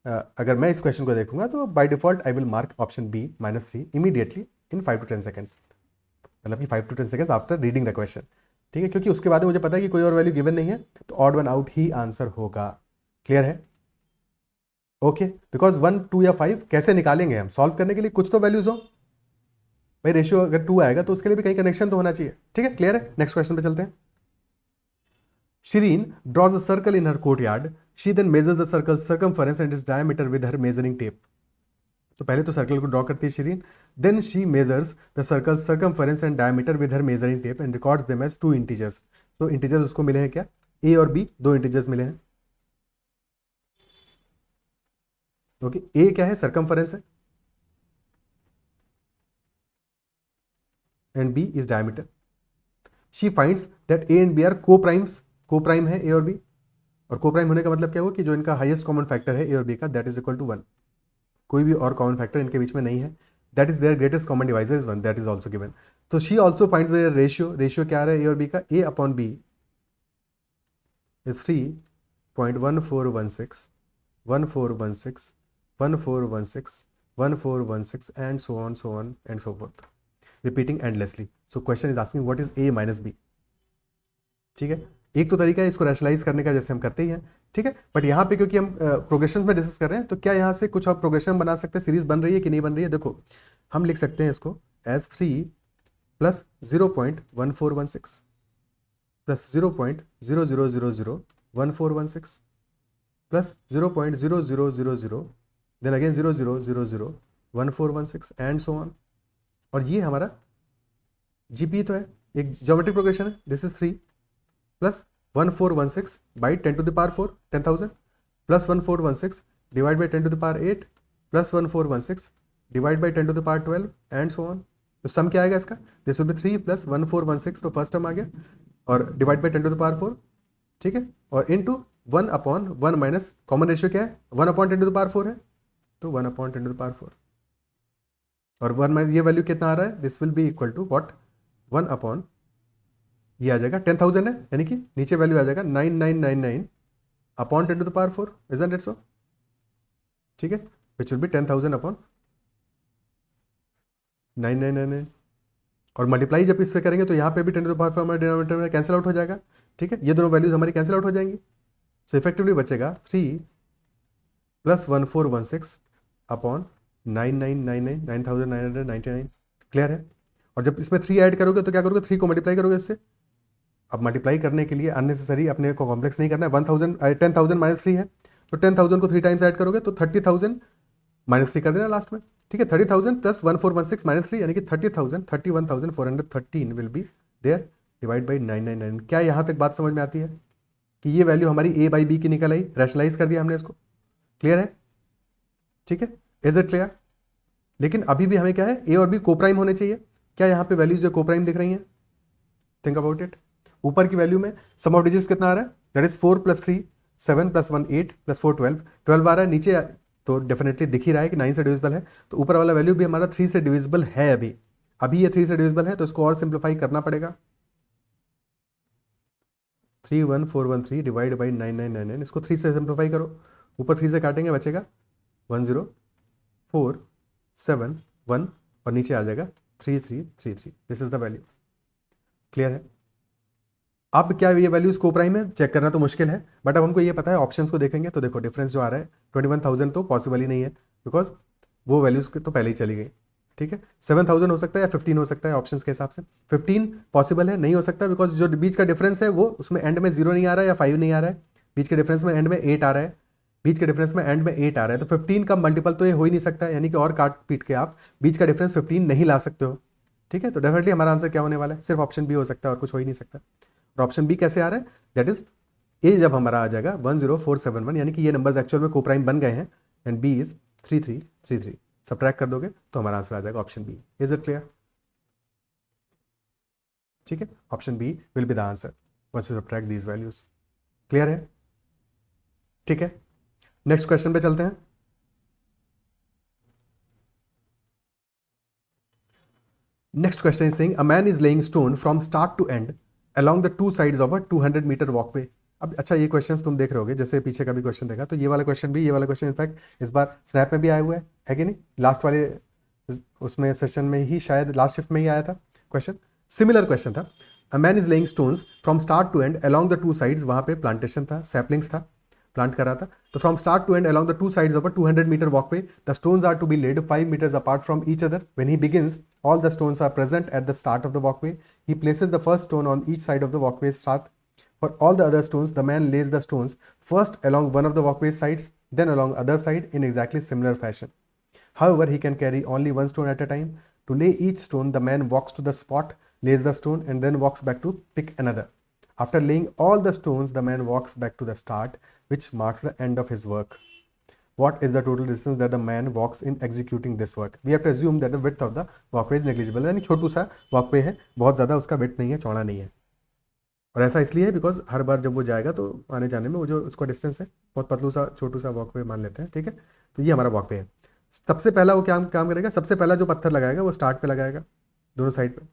अगर मैं इस क्वेश्चन को देखूंगा तो by default I will mark option B -3 immediately in 5 to 10 seconds, मतलब कि 5 to 10 seconds after reading the question. ठीक है, क्योंकि उसके बाद मुझे पता है कि कोई और वैल्यू गिवन नहीं है, तो ऑड वन आउट ही आंसर होगा। क्लियर है? ओके, बिकॉज 1, 2 या 5 कैसे निकालेंगे हम? सॉल्व करने के लिए कुछ तो वैल्यूज हो भाई, रेशियो अगर 2 आएगा तो उसके लिए भी कहीं कनेक्शन तो होना चाहिए। ठीक है, क्लियर है? नेक्स्ट क्वेश्चन पे चलते हैं। Shireen draws a circle in her courtyard. She then measures the circle's circumference and its diameter with her measuring tape. तो पहले तो सर्कल को ड्रॉ करती है Shirin, then she measures the circle circumference and diameter with her measuring tape and records them as 2 integers. तो integers उसको मिले हैं क्या? ए और बी, 2 इंटीजर्स मिले हैं। ओके, ए क्या है? सर्कमफरेंस है, and B is diameter. She finds that A and B are coprimes, coprime है ए और बी, और को प्राइम होने का मतलब क्या हुआ कि जो इनका हाईएस्ट कॉमन फैक्टर है ए और बी का, दैट इज इक्वल टू 1। कोई भी और कॉमन फैक्टर इनके बीच में नहीं है, that is their greatest common divisor is 1, that is also given. तो she also finds their ratio, ratio क्या आ रहा है ए और बी का? A upon B is 3.1416, 1416, 1416, 1416 and so on and so forth, repeating endlessly. So question is asking what is a minus b. ठीक है, एक तो तरीका है इसको रैशनलाइज करने का, जैसे हम करते ही हैं। ठीक है, बट यहाँ पे क्योंकि हम प्रोग्रेशन में डिस्कस कर रहे हैं, तो क्या यहाँ से कुछ और प्रोग्रेशन बना सकते हैं? सीरीज बन रही है कि नहीं बन रही है? देखो, हम लिख सकते हैं इसको as 3 plus 0.1416 plus 0.00001416 plus 0.0000, then again 00001416 and so on. और ये हमारा जीपी तो है, एक ज्योमेट्रिक प्रोग्रेशन है। This is 3 plus 1416 by 10 to the power 4, 10,000 plus 1416 divide by 10 to the power 8 plus 1416 divide by 10 to the power 12 and so on. तो sum क्या आएगा इसका? दिस विल बी 3 प्लस 1416, तो फर्स्ट टर्म आ गया, और divide by 10 to the power 4। ठीक है, और into 1 upon 1 minus common ratio क्या है? 1 अपॉन 10 to the power 4 है, तो 1 अपॉन 10 to the power 4, और 1 माइनस ये वैल्यू कितना आ रहा है? This will B equal to what? 1 upon ये आ जाएगा 10,000 है, यानी कि नीचे वैल्यू आ जाएगा 9999 upon 10 to the power 4, isn't it सो? ठीक है, विच विल बी 10,000 अपॉन 9999, और मल्टीप्लाई जब इससे करेंगे तो यहाँ पे भी 10 to the power 4 हमारे डिनोमिनेटर में कैंसिल आउट हो जाएगा। ठीक है, ये दोनों वैल्यूज हमारी कैंसिल आउट हो जाएंगी, सो इफेक्टिवली बचेगा 3 प्लस 1416 अपॉन 9999, 9999। क्लियर है? और जब इसमें 3 ऐड करोगे तो क्या करोगे? 3 को मल्टीप्लाई करोगे इससे। अब मल्टीप्लाई करने के लिए अननेसेसरी अपने को कॉम्प्लेक्स नहीं करना है। 10,000 माइनस 3 है, तो 10,000 को 3 टाइम्स ऐड करोगे तो 30,000 माइनस 3 कर देना लास्ट में। ठीक है, 30,000 प्लस 1416 माइनस 3, यानी कि 30,000, 31,413 will be there, divide by 999। क्या यहाँ तक बात समझ में आती है कि ये वैल्यू हमारी ए बाई बी की निकल आई, रैशनलाइज कर दिया हमने इसको? क्लियर है? ठीक है, इज इट क्लियर? लेकिन अभी भी हमें क्या है? ए और बी कोप्राइम होने चाहिए। क्या यहाँ पे वैल्यूज जो कोप्राइम दिख रही हैं? Think about it. ऊपर की वैल्यू में सम ऑफ डिजिट्स कितना आ रहा है? That is 4 plus 3 7 plus 1 8 plus 4 12, 12 आ रहा है। नीचे तो डेफिनेटली दिख ही रहा है कि 9 से डिविजिबल है, तो ऊपर वाला वैल्यू भी हमारा 3 से डिविजिबल है। अभी ये 3 से डिविजिबल है, तो इसको और सिंप्लीफाई करना पड़ेगा। 31413 डिवाइड बाई 9999, इसको 3 से सिंप्लीफाई करो, ऊपर 3 से काटेंगे बचेगा 10471, और नीचे आ जाएगा 3333। This is the value. Clear है? अब क्या ये वैल्यूज कोप्राइम है चेक करना तो मुश्किल है, बट अब हमको ये पता है, ऑप्शंस को देखेंगे तो देखो डिफरेंस जो आ रहा है 21,000 तो पॉसिबल ही नहीं है, बिकॉज वो वैल्यूज तो पहले ही चली गई। ठीक है, 7,000 हो सकता है या 15 हो सकता है ऑप्शंस के हिसाब से। 15 पॉसिबल है, नहीं हो सकता, बिकॉज जो बीच का डिफरेंस है वो उसमें एंड में 0 नहीं आ रहा है या 5 नहीं आ रहा है, बीच के डिफरेंस में एंड में 8 आ रहा है, बीच के डिफरेंस में एंड में 8 आ रहा है, तो 15 का मल्टीपल तो ये हो ही नहीं सकता, यानी कि और काट पीट के आप बीच का डिफरेंस 15 नहीं ला सकते हो। ठीक है, तो डेफिनेटली हमारा आंसर क्या होने वाला है, सिर्फ ऑप्शन बी हो सकता है और कुछ हो ही नहीं सकता। और ऑप्शन बी कैसे आ रहा है, दैट इज ए जब हमारा आ जाएगा 10471, यानी कि ये नंबर्स एक्चुअल में कोप्राइम बन गए हैं, एंड बी इज 3333, सब्ट्रैक्ट कर दोगे तो हमारा आंसर आ जाएगा option B. Is it clear? ठीक है, option B will be the answer once you subtract these values. Clear है? ठीक है, नेक्स्ट क्वेश्चन पे चलते हैं। Next question is saying a man is laying stone from start to end along the two sides of a 200 metre walkway. अब अच्छा, ये questions तुम देख रहे होगे, जैसे पीछे का भी क्वेश्चन देखा, तो ये वाला क्वेश्चन भी, ये वाला क्वेश्चन इनफैक्ट इस बार स्नैप में भी आया हुआ है कि नहीं, लास्ट वाले उसमें सेशन में ही, शायद लास्ट शिफ्ट में ही आया था क्वेश्चन, सिमिलर क्वेश्चन था। A man is laying stones from start to end along the two sides, वहाँ पे प्लांटेशन था, सैपलिंग्स था, प्लांट कर रहा था। तो from start to end along the two sides of a 200 metre walkway the stones are to be laid 5 meters apart from each other. When he begins, all the stones are present at the start of the walkway. He places the first stone on each side of the walkway start. For all the other stones, the man lays the stones first along one of the walkway sides, then along other side in exactly similar fashion. However, he can carry only one stone at a time. To lay each stone, the man walks to the spot, lays the stone, and then walks back to pick another. After laying all the stones, the man walks back to the start, which marks the end of his work. What is the total distance that the man walks in executing this work? We have to assume that the width of the walkway is negligible. यानी छोटू सा walkway है, बहुत ज़्यादा उसका width नहीं है, चौड़ा नहीं है। और ऐसा इसलिए है बिकॉज हर बार जब वो जाएगा तो आने जाने में वो जो उसका डिस्टेंस है, बहुत पतलू सा छोटू सा वॉकवे मान लेते हैं, ठीक है। तो ये हमारा वॉकवे है। सबसे पहला वो क्या काम करेगा, सबसे पहला जो पत्थर लगाएगा वो स्टार्ट पे लगाएगा, दोनों साइड पे।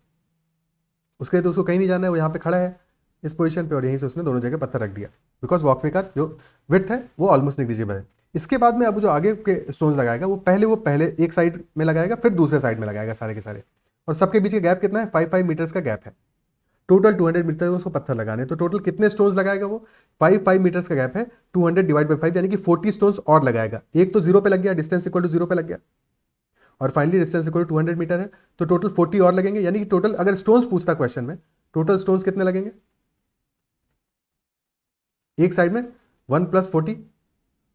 उसके लिए तो उसको कहीं नहीं जाना है, वो यहाँ पे खड़ा है इस पोजीशन पे, और यहीं से उसने दोनों जगह पत्थर रख दिया, बिकॉज वॉकवे का जो विड्थ है वो ऑलमोस्ट नेग्लिजिबल है। इसके बाद में अब जो आगे के स्टोन्स लगाएगा वो पहले एक साइड में लगाएगा, फिर दूसरे साइड में लगाएगा सारे के सारे, और सबके बीच का गैप कितना है, 5 मीटर्स का गैप है। टोटल 200 मीटर उसको पत्थर लगाने, तो टोटल कितने स्टोन्स लगाएगा वो, 5 मीटर्स का गैप है, 200 डिवाइड बाई 5 यानी कि 40 स्टोन्स और लगाएगा। एक तो जीरो पे लग गया, डिस्टेंस इक्वल टू जीरो पे लग गया, और finally distance equal to 200 metre है, तो टोटल 40 और लगेंगे। यानी कि टोटल अगर स्टोन्स पूछता क्वेश्चन में, टोटल स्टोन्स कितने लगेंगे, एक साइड में 1 + 40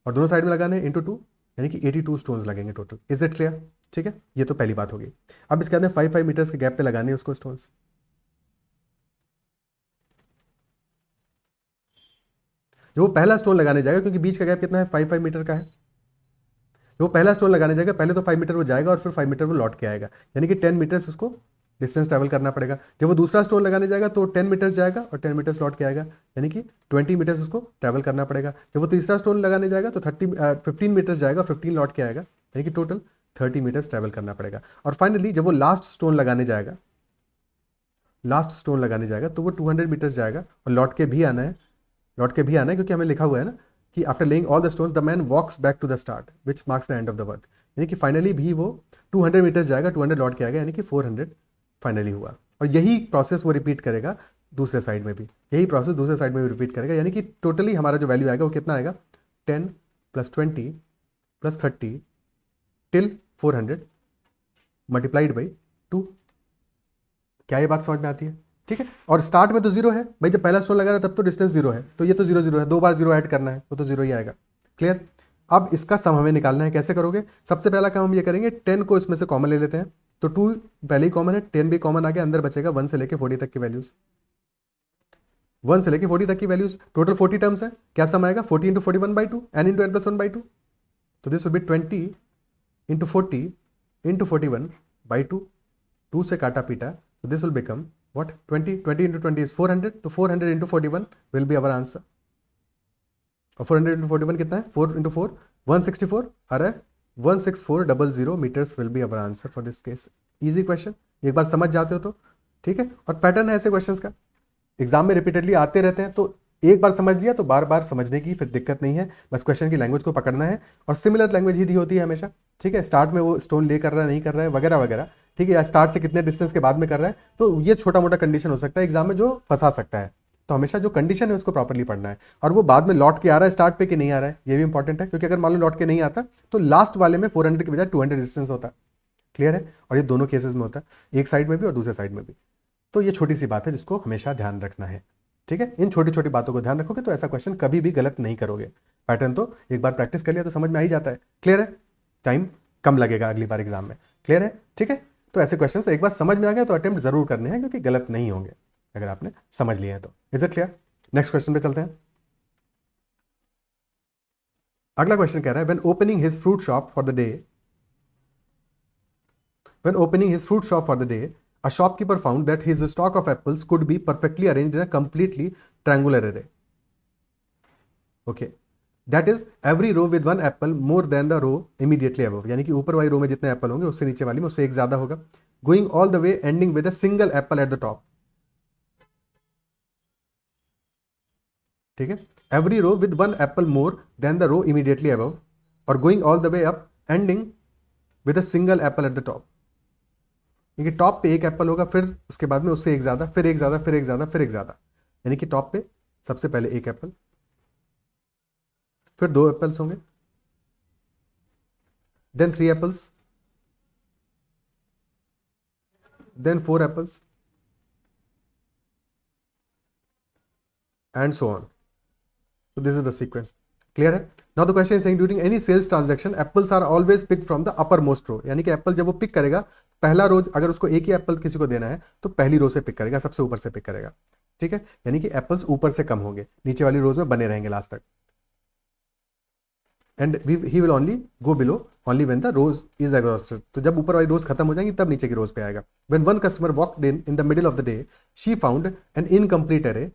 और दोनों साइड में लगाने हैं इंटू 2, यानी कि 82 स्टोन्स लगेंगे टोटल। Is it clear? ठीक है, ये तो पहली बात होगी। अब इसके अंदर 5 मीटर्स के गैप पे लगाने हैं उसको स्टोन्स। जो वो पहला स्टोन लगाने जाएगा, क्योंकि बीच का गैप कितना है, 5 मीटर का है, जो वो पहला स्टोन लगाने जाएगा पहले तो 5 मीटर वो जाएगा और फिर 5 मीटर वो लौट के आएगा, यानी कि 10 मीटर्स उसको डिस्टेंस ट्रैवल करना पड़ेगा। जब वो दूसरा स्टोन लगाने जाएगा तो 10 मीटर्स जाएगा और 10 मीटर्स लौट के आएगा, यानी कि 20 मीटर्स उसको ट्रैवल करना पड़ेगा। जब वो तीसरा स्टोन लगाने जाएगा तो 15 मीटर्स जाएगा, 15 लौट के आएगा, यानी कि टोटल 30 मीटर्स ट्रैवल करना पड़ेगा। और फाइनली जब वो लास्ट स्टोन लगाने जाएगा तो वो 200 मीटर्स जाएगा और लौट के भी आना है, क्योंकि हमें लिखा हुआ है ना कि after laying all the stones the man walks back to the start which marks the end of the work, यानी कि फाइनली भी वो 200 मीटर्स जाएगा, 200 लौट के आएगा, यानी कि 400 फाइनली हुआ। और यही प्रोसेस वो रिपीट करेगा दूसरे साइड में भी, रिपीट करेगा, यानी कि टोटली हमारा जो वैल्यू आएगा वो कितना आएगा, 10 + 20 + 30 टिल 400 मल्टीप्लाइड बाई 2। क्या ये बात समझ में आती है? ठीक है। और स्टार्ट में तो जीरो है भाई, जब पहला स्टोन लगा रहा है तब तो डिस्टेंस जीरो है, तो ये तो जीरो है, 2 बार जीरो ऐड करना है, वो तो जीरो ही आएगा। क्लियर? अब इसका सम हमें निकालना है, कैसे करोगे? सबसे पहला काम हम ये करेंगे, 10 को इसमें से कॉमन ले लेते हैं, तो 2 पहले ही कॉमन है, 10 भी कॉमन आ गया, अंदर बचेगा 1 से लेके 40 तक की वैल्यूज, 1 से लेके 40 तक की वैल्यूज, टोटल 40 टर्म्स है। क्या सम आएगा, 40 × 41/2 n × n + 1/2, तो दिस विल बी 20 × 40 × 41/2, 2 से काटा पीटा, तो this will become what, 20 × 20 is 400, तो 400 × 41 will be our answer। और 400 × 41 कितना है, 4 × 4 164, अरे 16400 metres will be our answer for this case। Easy question, एक बार समझ जाते हो तो ठीक है। और पैटर्न है ऐसे क्वेश्चंस का, एग्जाम में रिपीटेडली आते रहते हैं, तो एक बार समझ लिया तो बार बार समझने की फिर दिक्कत नहीं है, बस क्वेश्चन की लैंग्वेज को पकड़ना है, और सिमिलर लैंग्वेज ही दी होती है हमेशा। ठीक है, स्टार्ट में वो स्टोन ले कर रहा है नहीं कर रहा है वगैरह वगैरह, ठीक है, या स्टार्ट से कितने डिस्टेंस के बाद में कर रहा है, तो ये छोटा मोटा कंडीशन हो सकता है एग्जाम में जो फंसा सकता है, तो हमेशा जो कंडीशन है उसको प्रॉपर्ली पढ़ना है। और वो बाद में लौट के आ रहा है स्टार्ट पे कि नहीं आ रहा है, ये भी इंपॉर्टेंट है, क्योंकि अगर मान लो लौट के नहीं आता तो लास्ट वाले में 400 के बजाय 200 डिस्टेंस होता है। क्लियर है? और ये दोनों केसेस में होता है, एक साइड में भी और दूसरे साइड में भी। तो ये छोटी सी बात है जिसको हमेशा ध्यान रखना है। ठीक है, इन छोटी छोटी बातों को ध्यान रखोगे तो ऐसा क्वेश्चन कभी भी गलत नहीं करोगे। पैटर्न तो एक बार प्रैक्टिस कर लिया तो समझ में आ ही जाता है। क्लियर है? टाइम कम लगेगा अगली बार एग्जाम में। क्लियर है? ठीक है, तो ऐसे क्वेश्चंस एक बार समझ में आ गए तो अटेम्प्ट जरूर करने हैं, क्योंकि गलत नहीं होंगे अगर आपने समझ लिए हैं तो। Is it clear? Next question पे चलते हैं। अगला क्वेश्चन कह रहा है when opening his fruit shop for the day, when opening his fruit shop for the day, a shopkeeper found that his stock of apples could be perfectly arranged in a completely triangular array. Okay, that is every row with one apple more than the row immediately above. यानी कि ऊपर वाली रो में जितने Apple होंगे उससे नीचे वाली में उससे एक ज्यादा होगा. Going all the way ending with a single apple at the top. ठीक है, every row with one apple more than the row immediately above, और going all the way up ending with a single apple at the top. यानी कि top पे एक Apple होगा, फिर उसके बाद में उससे एक ज्यादा, फिर एक ज्यादा, फिर एक ज्यादा, फिर एक ज्यादा. यानी कि टॉप पे सबसे पहले एक एप्पल, फिर 2 एप्पल्स होंगे, then 3 apples, then 4 apples, and so on. So this is the sequence. Clear है? Now the question is saying during any sales transaction apples are always picked from the uppermost row. यानी कि Apple जब वो pick करेगा, पहला रो अगर उसको एक ही एप्पल किसी को देना है तो पहली रो से पिक करेगा, सबसे ऊपर से पिक करेगा. ठीक है, यानी कि एप्पल्स ऊपर से कम होंगे, नीचे वाली रोज में बने रहेंगे लास्ट तक. And he will only go below only when the row is exhausted. तो जब ऊपर वाली रोज खत्म हो जाएंगी तब नीचे की रोज पे आएगा. When one customer walked in the middle of the day, she found an incomplete array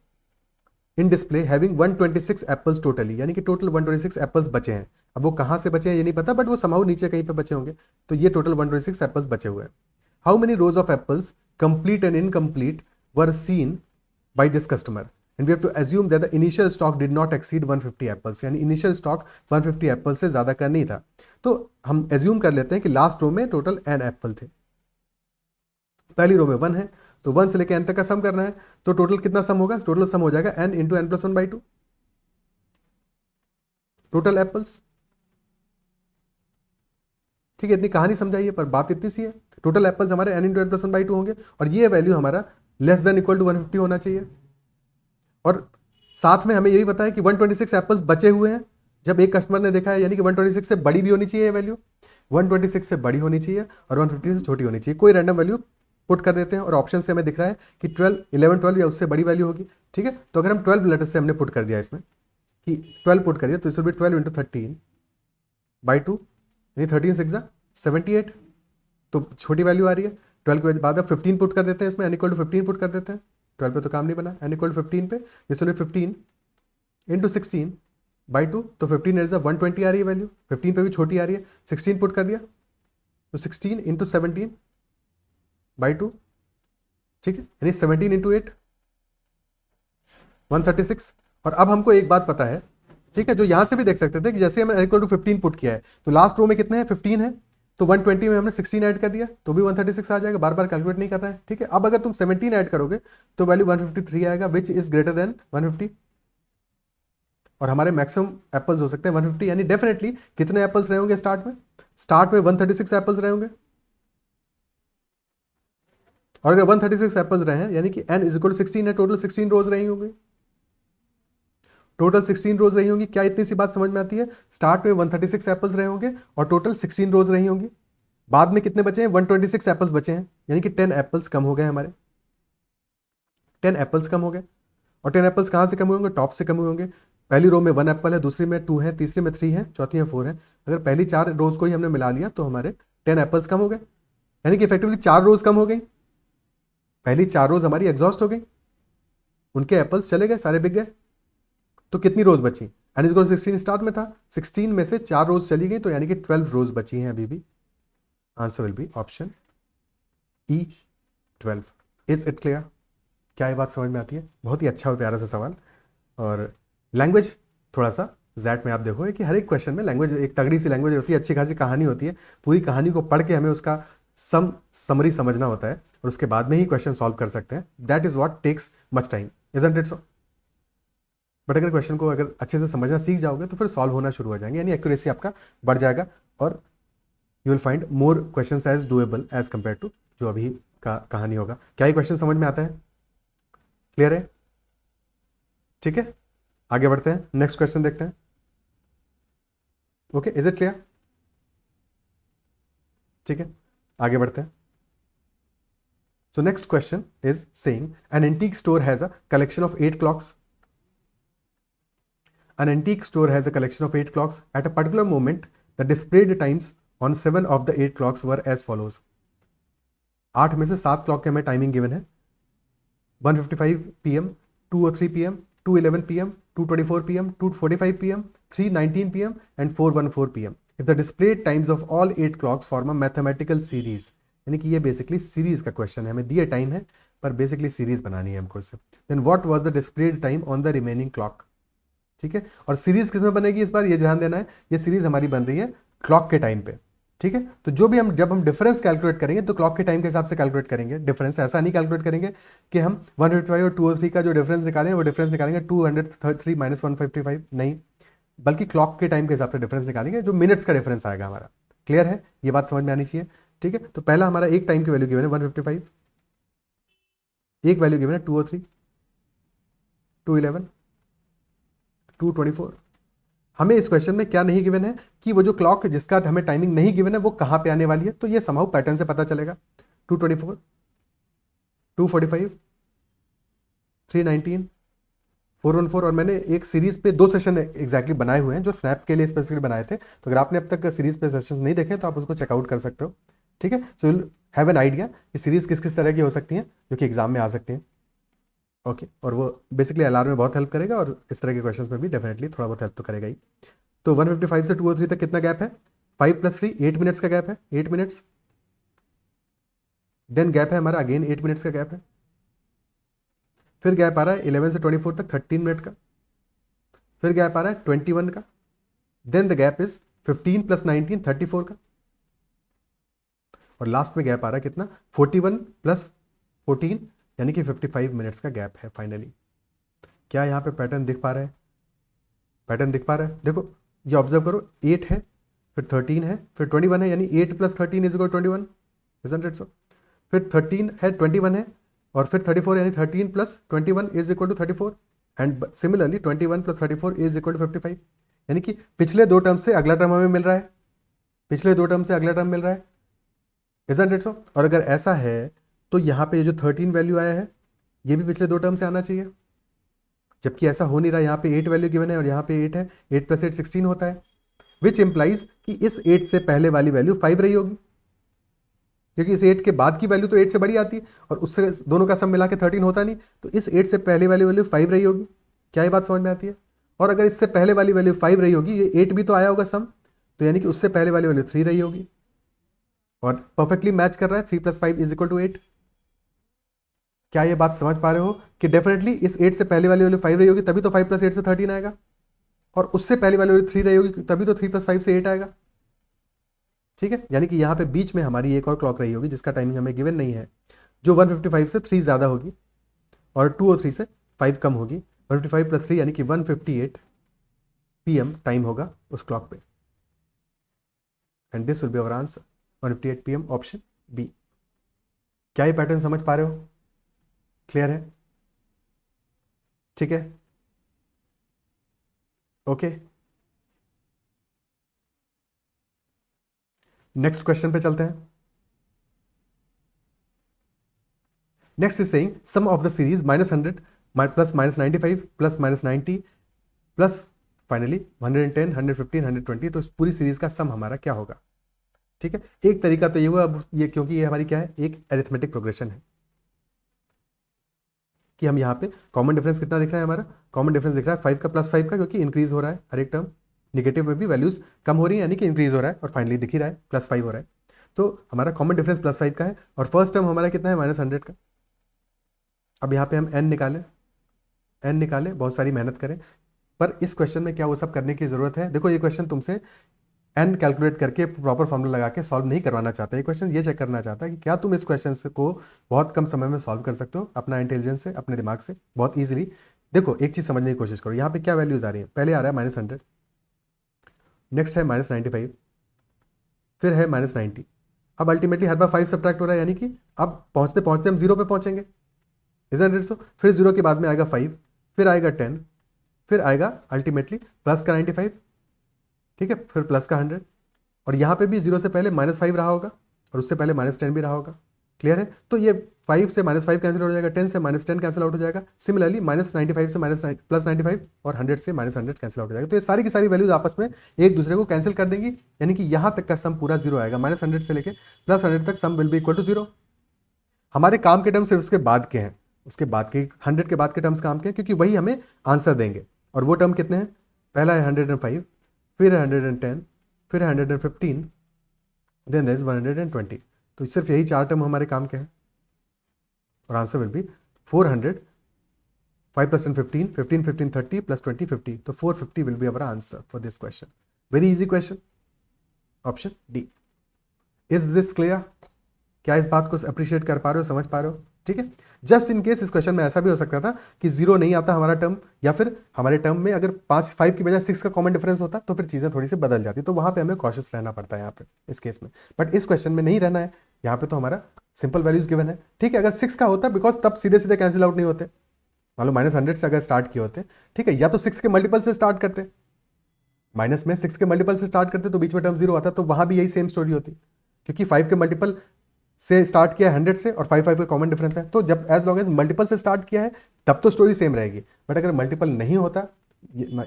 in display having 126 apples totally. यानी कि टोटल 126 एप्पल्स बचे हैं. अब वो कहाँ से बचे हैं ये नहीं पता, बट वो समाउ नीचे कहीं पे बचे होंगे. तो ये टोटल 126 एप्पल्स बचे हुए हैं. How many rows of apples complete and incomplete were seen by this customer, and we have to assume that the initial stock did not exceed 150 apples. यानी इनिशियल स्टॉक 150 एप्पल्स से ज्यादा का नहीं था. तो हम एज्यूम कर लेते हैं कि लास्ट रो में टोटल n एप्पल थे, पहली रो में 1 है, तो 1 से लेकर n तक का सम करना है. तो टोटल कितना सम होगा? टोटल सम हो जाएगा n into n plus 1/2 total apples. ठीक है, इतनी कहानी समझाइए, पर बात इतनी सी है. टोटल एप्पल्स हमारे n इंटू n प्लस 1/2 होंगे, और ये वैल्यू हमारा लेस देन इक्वल टू 150 होना चाहिए. और साथ में हमें यही पता है कि 126 एप्पल्स बचे हुए हैं जब एक कस्टमर ने देखा है, यानी कि 126 से बड़ी भी होनी चाहिए वैल्यू, 126 से बड़ी होनी चाहिए और 150 से छोटी होनी चाहिए. कोई रैंडम वैल्यू पुट कर देते हैं, और ऑप्शन से हमें दिख रहा है कि 12, 11, 12 या उससे बड़ी वैल्यू होगी. ठीक है, तो अगर हम 12 लेटर से हमने पुट कर दिया इसमें कि 12 पुट करिए, तो इस विल बी 12 इंटू 13/2, यानी 13 6 78. तो छोटी वैल्यू आ रही है. 12 के बाद अब 15 पुट कर देते हैं इसमें, n इक्वल टू 15 पुट कर देते हैं. 12 पे तो काम नहीं बना, n इक्वल टू 15 पे, दिस विल बी 15 इंटू 16/2. तो 15 इज 120 आ रही है वैल्यू, 15 पे भी छोटी आ रही है. 16 पुट कर दिया, तो 16 इंटू 17/2. ठीक है, यानी 17 इंटू 8 136. और अब हमको एक बात पता है, ठीक है, जो यहां से भी देख सकते थे कि जैसे हमने इक्वल टू 15 पुट किया है, तो लास्ट रो में कितने हैं? 15 है. तो 120 में हमने 16 ऐड कर दिया तो भी 136 आ जाएगा. बार बार कैलकुलेट नहीं कर रहा है. ठीक है, अब अगर तुम 17 ऐड करोगे तो वैल्यू 153 आएगा, विच इज ग्रेटर देन 150. और हमारे मैक्सिमम एप्पल्स हो सकते हैं 150. यानी डेफिनेटली कितने एप्पल्स रहे होंगे स्टार्ट में? स्टार्ट में 136 एप्पल्स रहे होंगे. और अगर 136 एप्पल्स रहे हैं, यानी कि n इज इक्वल टू 16 है, टोटल 16 रोज रही होंगी. टोटल 16 रोज रही होंगी. क्या इतनी सी बात समझ में आती है? स्टार्ट में 136 एप्पल्स रहे होंगे और टोटल 16 रोज रही होंगी. बाद में कितने बचे हैं? 126 एप्पल्स बचे हैं, यानी कि 10 एप्पल्स कम हो गए हमारे. 10 एप्पल्स कम हो गए. और 10 एप्पल्स कहाँ से कम हुए होंगे? टॉप से कम हुए होंगे. पहली रो में 1 एप्पल है, दूसरी में 2 है, तीसरी में 3 है, चौथी में 4 है. अगर पहली 4 रोज को ही हमने मिला लिया तो हमारे 10 एप्पल्स कम हो गए, यानी कि इफेक्टिवली 4 रोज कम हो गई. पहली 4 रोज हमारी एग्जॉस्ट हो गई, उनके एप्पल्स चले गए, सारे बिक गए. तो कितनी रोज बची? N is equal to 16 start में था, 16 में से 4 रोज चली गई, तो यानी कि 12 रोज बची हैं अभी भी. Answer will B option E 12. Is it clear? क्या ये बात समझ में आती है? बहुत ही अच्छा और प्यारा सा सवाल. और लैंग्वेज थोड़ा सा जैट में आप देखो कि हर एक क्वेश्चन में लैंग्वेज एक तगड़ी सी लैंग्वेज होती है, अच्छी खासी कहानी होती है. पूरी कहानी को पढ़ के हमें उसका समरी समझना होता है और उसके बाद में ही क्वेश्चन सॉल्व कर सकते हैं. That is what takes much time, isn't it so? But अगर क्वेश्चन को अगर अच्छे से समझना सीख जाओगे तो फिर सॉल्व होना शुरू हो जाएंगे, यानी एक्यूरेसी आपका बढ़ जाएगा और you will find more questions as doable as compare to जो अभी का कहानी होगा. क्या ये क्वेश्चन समझ में आता है? क्लियर है? ठीक है, आगे बढ़ते हैं, नेक्स्ट क्वेश्चन देखते हैं. Okay, is it clear? ठीक है, आगे बढ़ते हैं. So next question is saying an antique store has a collection of 8 clocks. An antique store has a collection of 8 clocks. At a particular moment, the displayed times on 7 of the 8 clocks were as follows. 8 में से 7 clock के हमें timing given है. 1:55 PM, 2:03 PM, 2:11 PM, 2:24 PM, 2:45 PM, 3:19 PM and 4:14 PM. If the displayed times of all 8 clocks form a mathematical series, यानी कि ये basically series का question है, हमें दिए टाइम है पर बेसिकली सीरीज बनानी है हमको इससे. Then what was the displayed time on the remaining clock. ठीक है, और सीरीज किसमें बनेगी इस बार ये ध्यान देना है, ये सीरीज हमारी बन रही है क्लॉक के टाइम पे. ठीक है, तो जो भी हम जब हम डिफरेंस कैलकुलेट करेंगे तो क्लॉक के टाइम के हिसाब से कैलकुलेट करेंगे. डिफरेंस ऐसा नहीं कैलकुलेट करेंगे कि हम 155 और 203 का जो डिफरेंस निकालेंगे वो डिफरेंस निकालेंगे 203 माइनस 155, नहीं, बल्कि क्लॉक के टाइम के हिसाब से डिफरेंस निकालेंगे, जो मिनट्स का डिफरेंस आएगा हमारा. क्लियर है, ये बात समझ में आनी चाहिए. ठीक है, तो पहला हमारा एक टाइम की वैल्यू गिवन है 155, एक वैल्यू गिवन है 203, 211, 224. हमें इस क्वेश्चन में क्या नहीं गिवन है कि वो जो क्लॉक जिसका हमें टाइमिंग नहीं गिवन है वो कहाँ पे आने वाली है, तो ये समहाउ पैटर्न से पता चलेगा. 224, 245, 319, 414. और मैंने एक सीरीज पे 2 सेशन एग्जैक्टली बनाए हुए हैं जो स्नैप के लिए स्पेसिफिकली बनाए थे, तो अगर आपने अब तक सीरीज पे सेशंस नहीं देखे तो आप उसको चेकआउट कर सकते हो. ठीक है, so you have an idea कि सीरीज किस किस तरह की हो सकती हैं जो कि एग्जाम में आ सकती हैं. ओके, और वो बेसिकली एलआर में बहुत हेल्प करेगा और इस तरह के क्वेश्चंस में भी डेफिनेटली थोड़ा बहुत हेल्प तो करेगा ही. तो 155 से 203 तक कितना गैप है, 5 + 3 8 मिनट्स का गैप है, 8 मिनट्स. देन गैप है हमारा अगेन 8 मिनट्स का गैप है. फिर गैप आ रहा है 11 से 24 तक 13 मिनट का. फिर गैप आ रहा है 21 का. देन द गैप इज 15 + 19 34 का. और लास्ट में गैप आ रहा है कितना, 41 + 14 यानी कि 55 मिनट्स का गैप है फाइनली. क्या यहाँ पे पैटर्न दिख पा रहा है, पैटर्न दिख पा रहा है. देखो ये ऑब्जर्व करो, 8 है, फिर 13 है, फिर 21 है, यानी 8 + 13 = 21, isn't it so? फिर 13 है, 21 है, और फिर 34 यानी 13 + 21 = 34. And similarly 21 + 34 = 55. यानी कि पिछले 2 टर्म से अगला टर्म हमें मिल रहा है, पिछले 2 टर्म से अगला टर्म मिल रहा है, isn't it so? और अगर ऐसा है तो यहाँ पे ये जो 13 वैल्यू आया है ये भी पिछले 2 टर्म से आना चाहिए, जबकि ऐसा हो नहीं रहा. यहाँ पे 8 वैल्यू गिवन है और यहाँ पे 8 है, 8 + 8 16 होता है, विच इम्प्लाइज कि इस 8 से पहले वाली वैल्यू 5 रही होगी, क्योंकि इस 8 के बाद की वैल्यू तो 8 से बड़ी आती है और उससे दोनों का सम मिला के 13 होता नहीं, तो इस 8 से पहले वाली वैल्यू 5 रही होगी. क्या ये बात समझ में आती है? और अगर इससे पहले वाली वैल्यू 5 रही होगी, ये 8 भी तो आया होगा सम, तो यानी कि उससे पहले वाली वैल्यू 3 रही होगी, और परफेक्टली मैच कर रहा है. 3 + 5 = 8. क्या ये बात समझ पा रहे हो कि डेफिनेटली इस 8 से पहले वाली वैल्यू 5 रही होगी, तभी तो 5 + 8 से 13 आएगा, और उससे पहले वाली वैल्यू 3 रही होगी, तभी तो 3 + 5 से 8 आएगा. ठीक है, यानी कि यहाँ पे बीच में हमारी एक और क्लॉक रही होगी जिसका टाइमिंग हमें गिवन नहीं है, जो 155 से 3 ज़्यादा होगी और 203 से 5 कम होगी. 155 + 3 यानी कि 158 PM टाइम होगा उस क्लॉक पे. And this will be our answer, 158 PM, option B. क्या ये पैटर्न समझ पा रहे हो? क्लियर है? ठीक है, ओके. नेक्स्ट क्वेश्चन पे चलते हैं. Next is saying sum of the series -100 + -95 + -90 plus finally 110 115 120. तो इस पूरी सीरीज का सम हमारा क्या होगा? ठीक है, एक तरीका तो ये हुआ, अब ये क्योंकि ये हमारी क्या है, एक अरिथमेटिक प्रोग्रेशन है, कि हम यहाँ पे कॉमन डिफरेंस कितना दिख रहा है, हमारा कॉमन डिफरेंस दिख रहा है 5 का + 5 का, क्योंकि इंक्रीज हो रहा है हर एक टर्म, निगेटिव में भी वैल्यूज कम हो रही है यानी कि इंक्रीज हो रहा है, और फाइनली दिख ही रहा है +5 हो रहा है. तो हमारा कॉमन डिफरेंस +5 का है, और फर्स्ट टर्म हमारा कितना है, -100 का. अब यहाँ पे हम n निकालें, बहुत सारी मेहनत करें, पर इस क्वेश्चन में क्या वो सब करने की जरूरत है? देखो ये क्वेश्चन तुमसे n कैलकुलेट करके प्रॉपर फॉर्मूला लगा के सॉल्व नहीं करवाना चाहता. ये क्वेश्चन ये चेक करना चाहता है कि क्या तुम इस क्वेश्चन को बहुत कम समय में सॉल्व कर सकते हो अपना इंटेलिजेंस से, अपने दिमाग से, बहुत ईजिली. देखो एक चीज़ समझने की कोशिश करो, यहाँ पे क्या वैल्यूज आ रही है. पहले आ रहा है -100, नेक्स्ट है -95, फिर है -90. अब अल्टीमेटली हर बार 5 सब्ट्रैक्ट हो रहा है, यानी कि अब पहुँचते पहुँचते हम 0 पे पहुँचेंगे, isn't it so? फिर 0 के बाद में आएगा 5, फिर आएगा 10, फिर आएगा अल्टीमेटली प्लस का 95, ठीक है, फिर प्लस का 100, और यहाँ पे भी 0 से पहले -5 रहा होगा और उससे पहले -10 भी रहा होगा. क्लियर है? तो ये 5 से -5 कैंसिल आउट हो जाएगा, 10 से -10 कैंसिल आउट हो जाएगा, सिमिलरली -95 से +95 और 100 से -100 कैंसिल आउट हो जाएगा। तो ये सारी की सारी वैल्यूज आपस में एक दूसरे को कैंसिल कर देंगी, यानी कि यहाँ तक का सम पूरा जीरो आएगा, -100 से लेके +100 तक sum will B equal to zero. हमारे काम के टर्म्स सिर्फ उसके बाद के हैं, उसके बाद के 100 के बाद के टर्म्स काम के हैं, क्योंकि वही हमें आंसर देंगे। और वो टर्म कितने हैं? पहला है 105, फिर 110, फिर 115, देन देयर इज 120। तो सिर्फ यही 4 टर्म हमारे काम के हैं और आंसर विल बी 400, 5 + 10 15, 15 15 30 + 20 50। तो 450 will be our answer for this question. Very easy question, option D. Is this clear? क्या इस बात को अप्रिशिएट कर पा रहे हो, समझ पा रहे हो? ठीक है। जस्ट इन केस इस क्वेश्चन में ऐसा भी हो सकता था कि 0 नहीं आता हमारा टर्म, या फिर हमारे टर्म में अगर 5 की बजाय 6 का कॉमन डिफरेंस होता तो फिर चीज़ें थोड़ी सी बदल जाती, तो वहाँ पे हमें कॉशियस रहना पड़ता है यहाँ पे इस केस में। बट इस क्वेश्चन में नहीं रहना है, यहाँ पे तो हमारा सिंपल वैल्यूज गिवन है। ठीक है, अगर 6 का होता बिकॉज तब सीधे सीधे कैंसिल आउट नहीं होते, मान लो -100 से अगर स्टार्ट किए होते, ठीक है, या तो 6 के मल्टीपल से स्टार्ट करते, माइनस में 6 के मल्टीपल से स्टार्ट करते तो बीच में टर्म 0 आता, तो वहाँ भी यही सेम स्टोरी होती, क्योंकि 5 के मल्टीपल से स्टार्ट किया है 100 से और 5 का कॉमन डिफरेंस है, तो जब एज लॉन्ग एज मल्टीपल से स्टार्ट किया है तब तो स्टोरी सेम रहेगी। बट अगर मल्टीपल नहीं होता,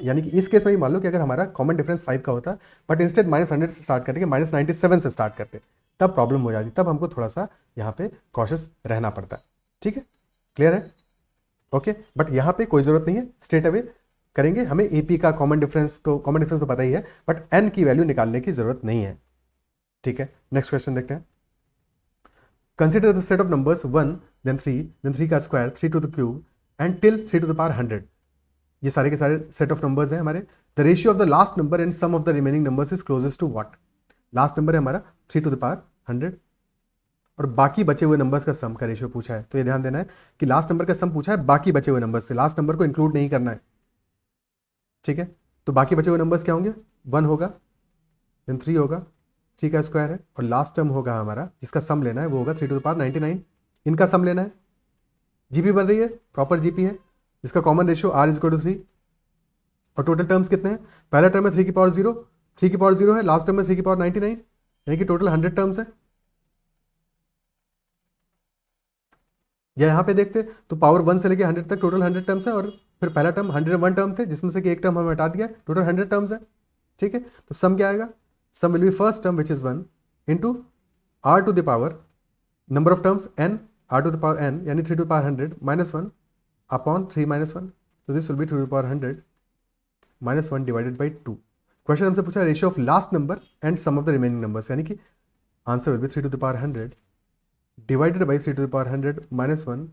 यानी कि इस केस में भी मान लो कि अगर हमारा कॉमन डिफरेंस 5 का होता, बट इंस्टेड -100 से स्टार्ट करके -97 से स्टार्ट करते, तब प्रॉब्लम हो जाती, तब हमको थोड़ा सा यहाँ पे कॉशियस रहना पड़ता है। ठीक है, क्लियर है? ओके, बट यहाँ पे कोई जरूरत नहीं है, स्ट्रेट अवे करेंगे। हमें एपी का कॉमन डिफरेंस तो पता ही है, बट एन की वैल्यू निकालने की जरूरत नहीं है। ठीक है, नेक्स्ट क्वेश्चन देखते हैं। Consider the set of numbers 1, then 3, then 3 का square, 3 to the cube and till 3 to the power 100। ये सारे के सारे सेट ऑफ नंबर्स हैं हमारे। The ratio of the last number and sum of the remaining numbers is closest to what? Last number है हमारा 3 to the power 100 और बाकी बचे हुए नंबर्स का सम का रेशियो पूछा है। तो ये ध्यान देना है कि लास्ट नंबर का सम पूछा है बाकी बचे हुए नंबर से, लास्ट नंबर को इंक्लूड नहीं करना है। ठीक है, तो बाकी बचे हुए नंबर्स क्या होंगे? 1 होगा, देन 3 होगा, 3 का स्क्वायर है, और लास्ट टर्म होगा हमारा जिसका सम लेना है वो होगा 3 to the power 99। इनका सम लेना है, जीपी बन रही है, प्रॉपर जीपी है, जिसका कॉमन रेशियो r = 3। और टोटल टर्म्स कितने हैं? पहला टर्म है 3 की पावर 0, 3 की पावर 0 है, लास्ट टर्म है 3 की पावर 99, यानी कि टोटल 100 टर्म्स है। या यहाँ पे देखते तो पावर 1 से लेके 100 तक टोटल 100 टर्म्स है, और फिर पहला टर्म 101 टर्म थे जिसमें से कि एक टर्म हमें हटा दिया, टोटल 100 टर्म्स है। ठीक है, तो सम क्या आएगा? Sum will be first term which is 1 into r to the power number of terms n, r to the power n यानी 3 to the power 100 -1 अपॉन 3 - 1, तो this will be 3 to the power 100 -1 divided by 2। Question हमसे पूछा ratio of last number and sum of the remaining numbers, यानी कि answer will be 3 to the power 100 divided by 3 to the power 100 -1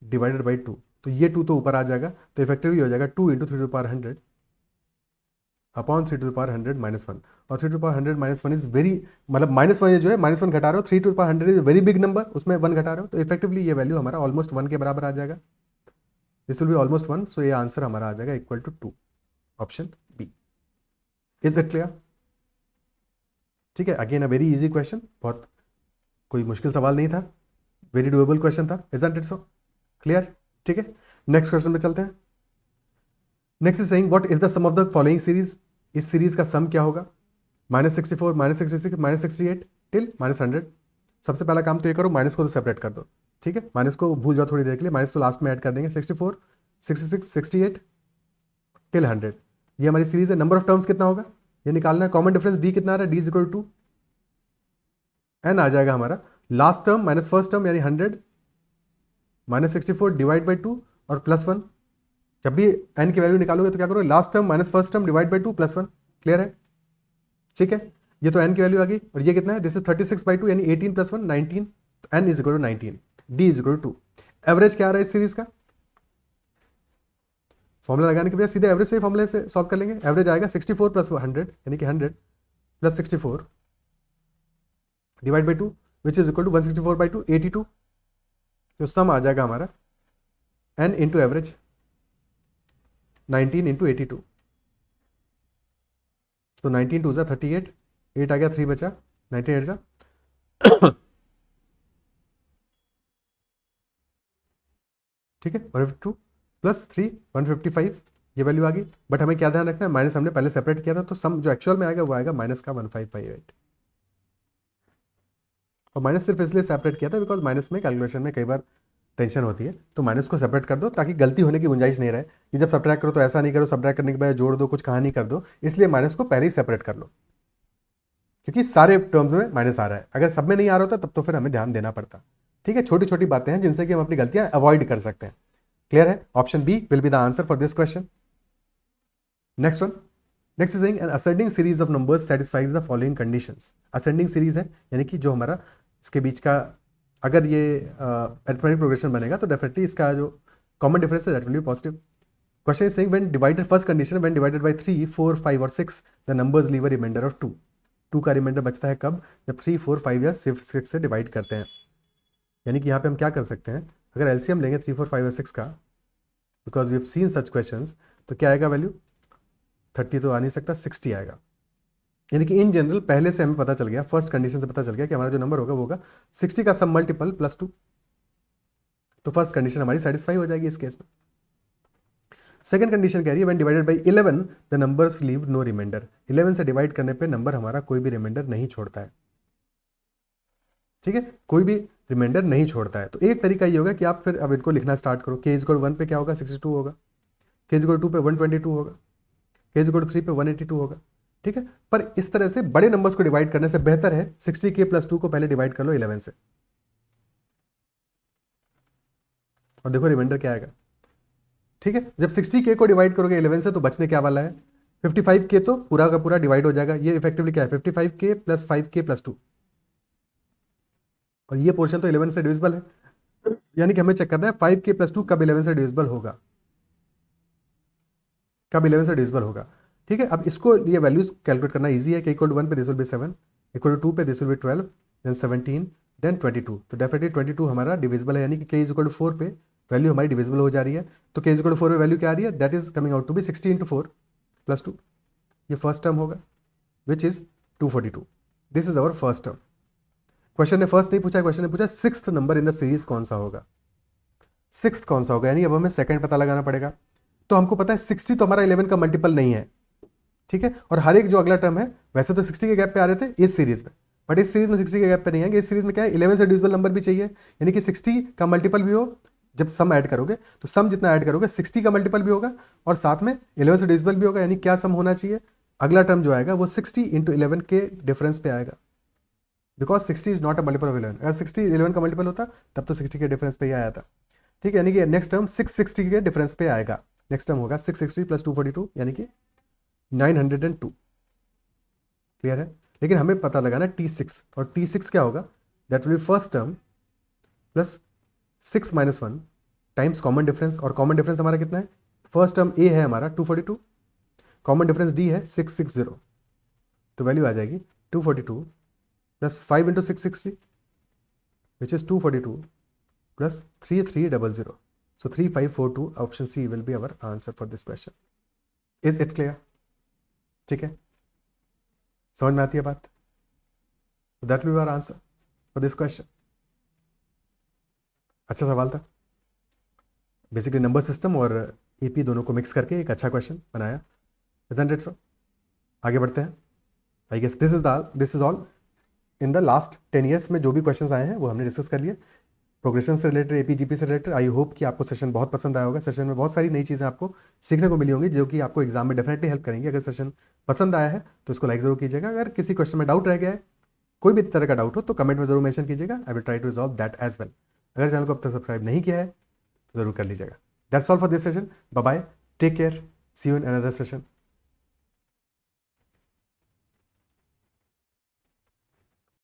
divided by 2। तो ये 2 तो ऊपर आ जाएगा, तो इफेक्टिवली हो जाएगा 2 × 3 to the power 100 upon 3 to the power 100 -1। और 3 to the power 100 -1 is very, मतलब -1 ये जो है -1 घटा रहे हो, 3 to the power 100 is very big number, उसमें 1 घटा रहे हो, तो इफेक्टिवली ये वैल्यू हमारा ऑलमोस्ट 1 के बराबर आ जाएगा। This will be almost 1, so ये आंसर हमारा आ जाएगा equal to 2, option B. Is it clear? ठीक है, again a very easy question, बहुत कोई मुश्किल सवाल नहीं था, वेरी डुएबल क्वेश्चन था, इजंट इट सो? क्लियर? ठीक है, नेक्स्ट क्वेश्चन पे चलते हैं। Next is saying what is the sum of the following series? इस सीरीज का सम क्या होगा? -64, -66, -68 टिल -100। सबसे पहला काम तो ये करो, माइनस को तो सेपरेट कर दो। ठीक है, माइनस को भूल जाओ थोड़ी देर के लिए, माइनस तो लास्ट में ऐड कर देंगे। 64, 66, 68 टिल 100, ये हमारी सीरीज है। नंबर ऑफ टर्म्स कितना होगा ये निकालना है। कॉमन डिफरेंस d कितना आ रहा है? d = n आ जाएगा हमारा। Last term minus first term यानी 100 -64 डिवाइड बाई 2 और +1। जब भी n की वैल्यू निकालोगे तो क्या करोगे? Last term minus first term divide by 2 +1। Clear है? ठीक है, ये तो n की वैल्यू आ गई, और ये कितना है? दिस इज 36/2 यानी 18 + 1 19, तो n = 19, d = 2। एवरेज क्या आ रहा है इस सीरीज का? फॉर्मूला लगाने के बजाय सीधे एवरेज से फॉर्मूले से सॉल्व कर लेंगे। एवरेज आएगा 64 + 100 यानी कि 100 + 64 divide by 2 which is equal to 164/2 82। तो सम आ जाएगा हमारा n इंटू एवरेज 19 × 82, तो 19 2 38, 8 आ गया, 3 बचा, 19 8 ठीक है, 152 + 3 155, ये वैल्यू आ गई। बट हमें क्या ध्यान रखना है? माइनस हमने पहले सेपरेट किया था, तो सम जो एक्चुअल में आएगा वो आएगा -का 1558। और माइनस सिर्फ इसलिए सेपरेट किया था बिकॉज माइनस में कैलकुलेशन में कई बार टेंशन होती है, तो माइनस को सेपरेट कर दो ताकि गलती होने की गुंजाइश नहीं रहे कि जब सब्ट्रैक्ट करो तो ऐसा नहीं करो, सब्ट्रैक्ट करने के बाद जोड़ दो, कुछ कहानी कर दो, इसलिए माइनस को पहले ही सेपरेट कर लो, क्योंकि सारे टर्म्स में माइनस आ रहा है। अगर सब में नहीं आ रहा होता तब तो फिर हमें ध्यान देना पड़ता। ठीक है, छोटी छोटी बातें हैं जिनसे कि हम अपनी गलतियां अवॉइड कर सकते हैं। क्लियर है? Option B will be the answer for this question. Next one, next is an ascending series of numbers satisfies the following conditions. Ascending series है यानी कि जो हमारा इसके बीच का अगर ये अरिथमेटिक प्रोग्रेशन बनेगा तो डेफिनेटली इसका जो कॉमन डिफरेंस है that will be positive. Question is saying when divided, first condition when divided by 3, 4, 5 और 6 the numbers leave a reminder of 2। 2 का रिमाइंडर बचता है कब? जब 3, 4, 5 या 6 से डिवाइड करते हैं। यानी कि यहाँ पे हम क्या कर सकते हैं, अगर एलसीएम लेंगे 3, 4, 5 और 6 का, because we have seen such questions, तो क्या आएगा वैल्यू? 30 तो आ नहीं सकता, 60 आएगा। यानी कि इन जनरल पहले से हमें पता चल गया, फर्स्ट कंडीशन से पता चल गया कि हमारा जो नंबर होगा वो होगा 60 का सब मल्टीपल प्लस 2। तो फर्स्ट कंडीशन हमारी सेटिस्फाई हो जाएगी इस केस में। सेकंड कंडीशन कह रही है when divided by 11 the numbers leave no reminder. 11 से डिवाइड करने पे नंबर हमारा कोई भी रिमाइंडर नहीं छोड़ता है। ठीक है, कोई भी रिमाइंडर नहीं छोड़ता है। तो एक तरीका ये होगा कि आप फिर अब इनको लिखना स्टार्ट करो। k इक्वल 1 पे क्या होगा? 62 होगा। k इक्वल 2 पे 122 होगा। k इक्वल 3 पे 182 होगा। ठीक है, पर इस तरह से बड़े नंबर्स को डिवाइड करने से बेहतर है 60k प्लस 2 को पहले डिवाइड कर लो 11 से, और देखो रिमाइंडर क्या आएगा। ठीक है, जब 60k को डिवाइड करोगे 11 से तो बचने क्या वाला है? 55k तो पूरा का पूरा डिवाइड हो जाएगा। ये इफेक्टिवली क्या है? 55k प्लस 5k प्लस 2, और ये पोर्शन तो 11 से डिविजिबल है। यानी कि हमें चेक करना है 5k प्लस 2 कब 11 से डिविजिबल होगा, कब 11 से डिविजिबल होगा। ठीक है, अब इसको ये वैल्यूज कैलकुलेट करना इजी है। k इक्वल 1 पे दिस विल बी 7, इक्वल 2 पे this will be 12, then 17, then 22। तो डेफिनेटली 22 हमारा डिविजिबल है, यानी कि k इज इक्वल 4 पे वैल्यू हमारी डिविजिबल हो जा रही है। तो k इज इक्वल 4 पे वैल्यू क्या आ रही है? That is coming out to be 60 into 4 plus 2। ये फर्स्ट टर्म होगा which is 242। This is our first term. Question ने फर्स्ट नहीं पूछा, क्वेश्चन ने पूछा sixth number in the series कौन सा होगा। सिक्स्थ कौन सा होगा, यानी अब हमें सेकंड पता लगाना पड़ेगा। तो हमको पता है 60 तो हमारा 11 का मल्टीपल नहीं है। ठीक है, और हर एक जो अगला टर्म है वैसे तो 60 के गैप पे आ रहे थे इस सीरीज में, बट इस सीरीज में 60 के गैप पे नहीं आएंगे। इस सीरीज में क्या है? 11 से डिविजिबल नंबर भी चाहिए, यानी कि 60 का मल्टीपल भी हो। जब सम ऐड करोगे तो सम जितना ऐड करोगे 60 का मल्टीपल भी होगा और साथ में 11 से डिविजिबल भी होगा। यानी क्या सम होना चाहिए? अगला टर्म जो आएगा वो 60 इंटू 11 के डिफरेंस पे आएगा, because 60 is not a multiple of 11। अगर 60 11 का मल्टीपल होता तब तो 60 के डिफरेंस पे ही आया था। ठीक है, यानी कि नेक्स्ट टर्म 660 के डिफरेंस पे आएगा। नेक्स्ट टर्म होगा 660 प्लस 242 यानी कि 902। क्लियर है? लेकिन हमें पता लगाना है T6, और T6 क्या होगा? That will be first term plus 6 minus 1 times common difference, और कॉमन डिफरेंस हमारा कितना है? फर्स्ट टर्म A है हमारा 242, कॉमन डिफरेंस D है 660, तो वैल्यू आ जाएगी 242 plus 5 into 660 which is 242 plus 3300, so 3542। Option C will be our answer for this question. Is it clear? ठीक है, समझ में आती है बात? That will be our answer for this question. अच्छा सवाल था, बेसिकली नंबर सिस्टम और एपी दोनों को मिक्स करके एक अच्छा क्वेश्चन बनाया। Isn't it so? आगे बढ़ते हैं। I guess this is all in the last 10 years में जो भी क्वेश्चंस आए हैं वो हमने डिस्कस कर लिए प्रोग्रेशन से रिलेटेड, एपी जीपी से रिलेटेड। आई होप कि आपको सेशन बहुत पसंद आया होगा। सेशन में बहुत सारी नई चीज़ें आपको सीखने को मिली होंगी जो कि आपको एग्जाम में डेफिनेटली हेल्प करेंगी। अगर सेशन पसंद आया है तो इसको लाइक जरूर कीजिएगा। अगर किसी क्वेश्चन में डाउट रह गया है, कोई भी तरह का डाउट हो तो कमेंट में जरूर मेंशन कीजिएगा। I will try to resolve that as well. अगर चैनल को अब तक सब्सक्राइब नहीं किया है तो जरूर कर लीजिएगा। That's all for this session. Bye bye, take care, see you in another session.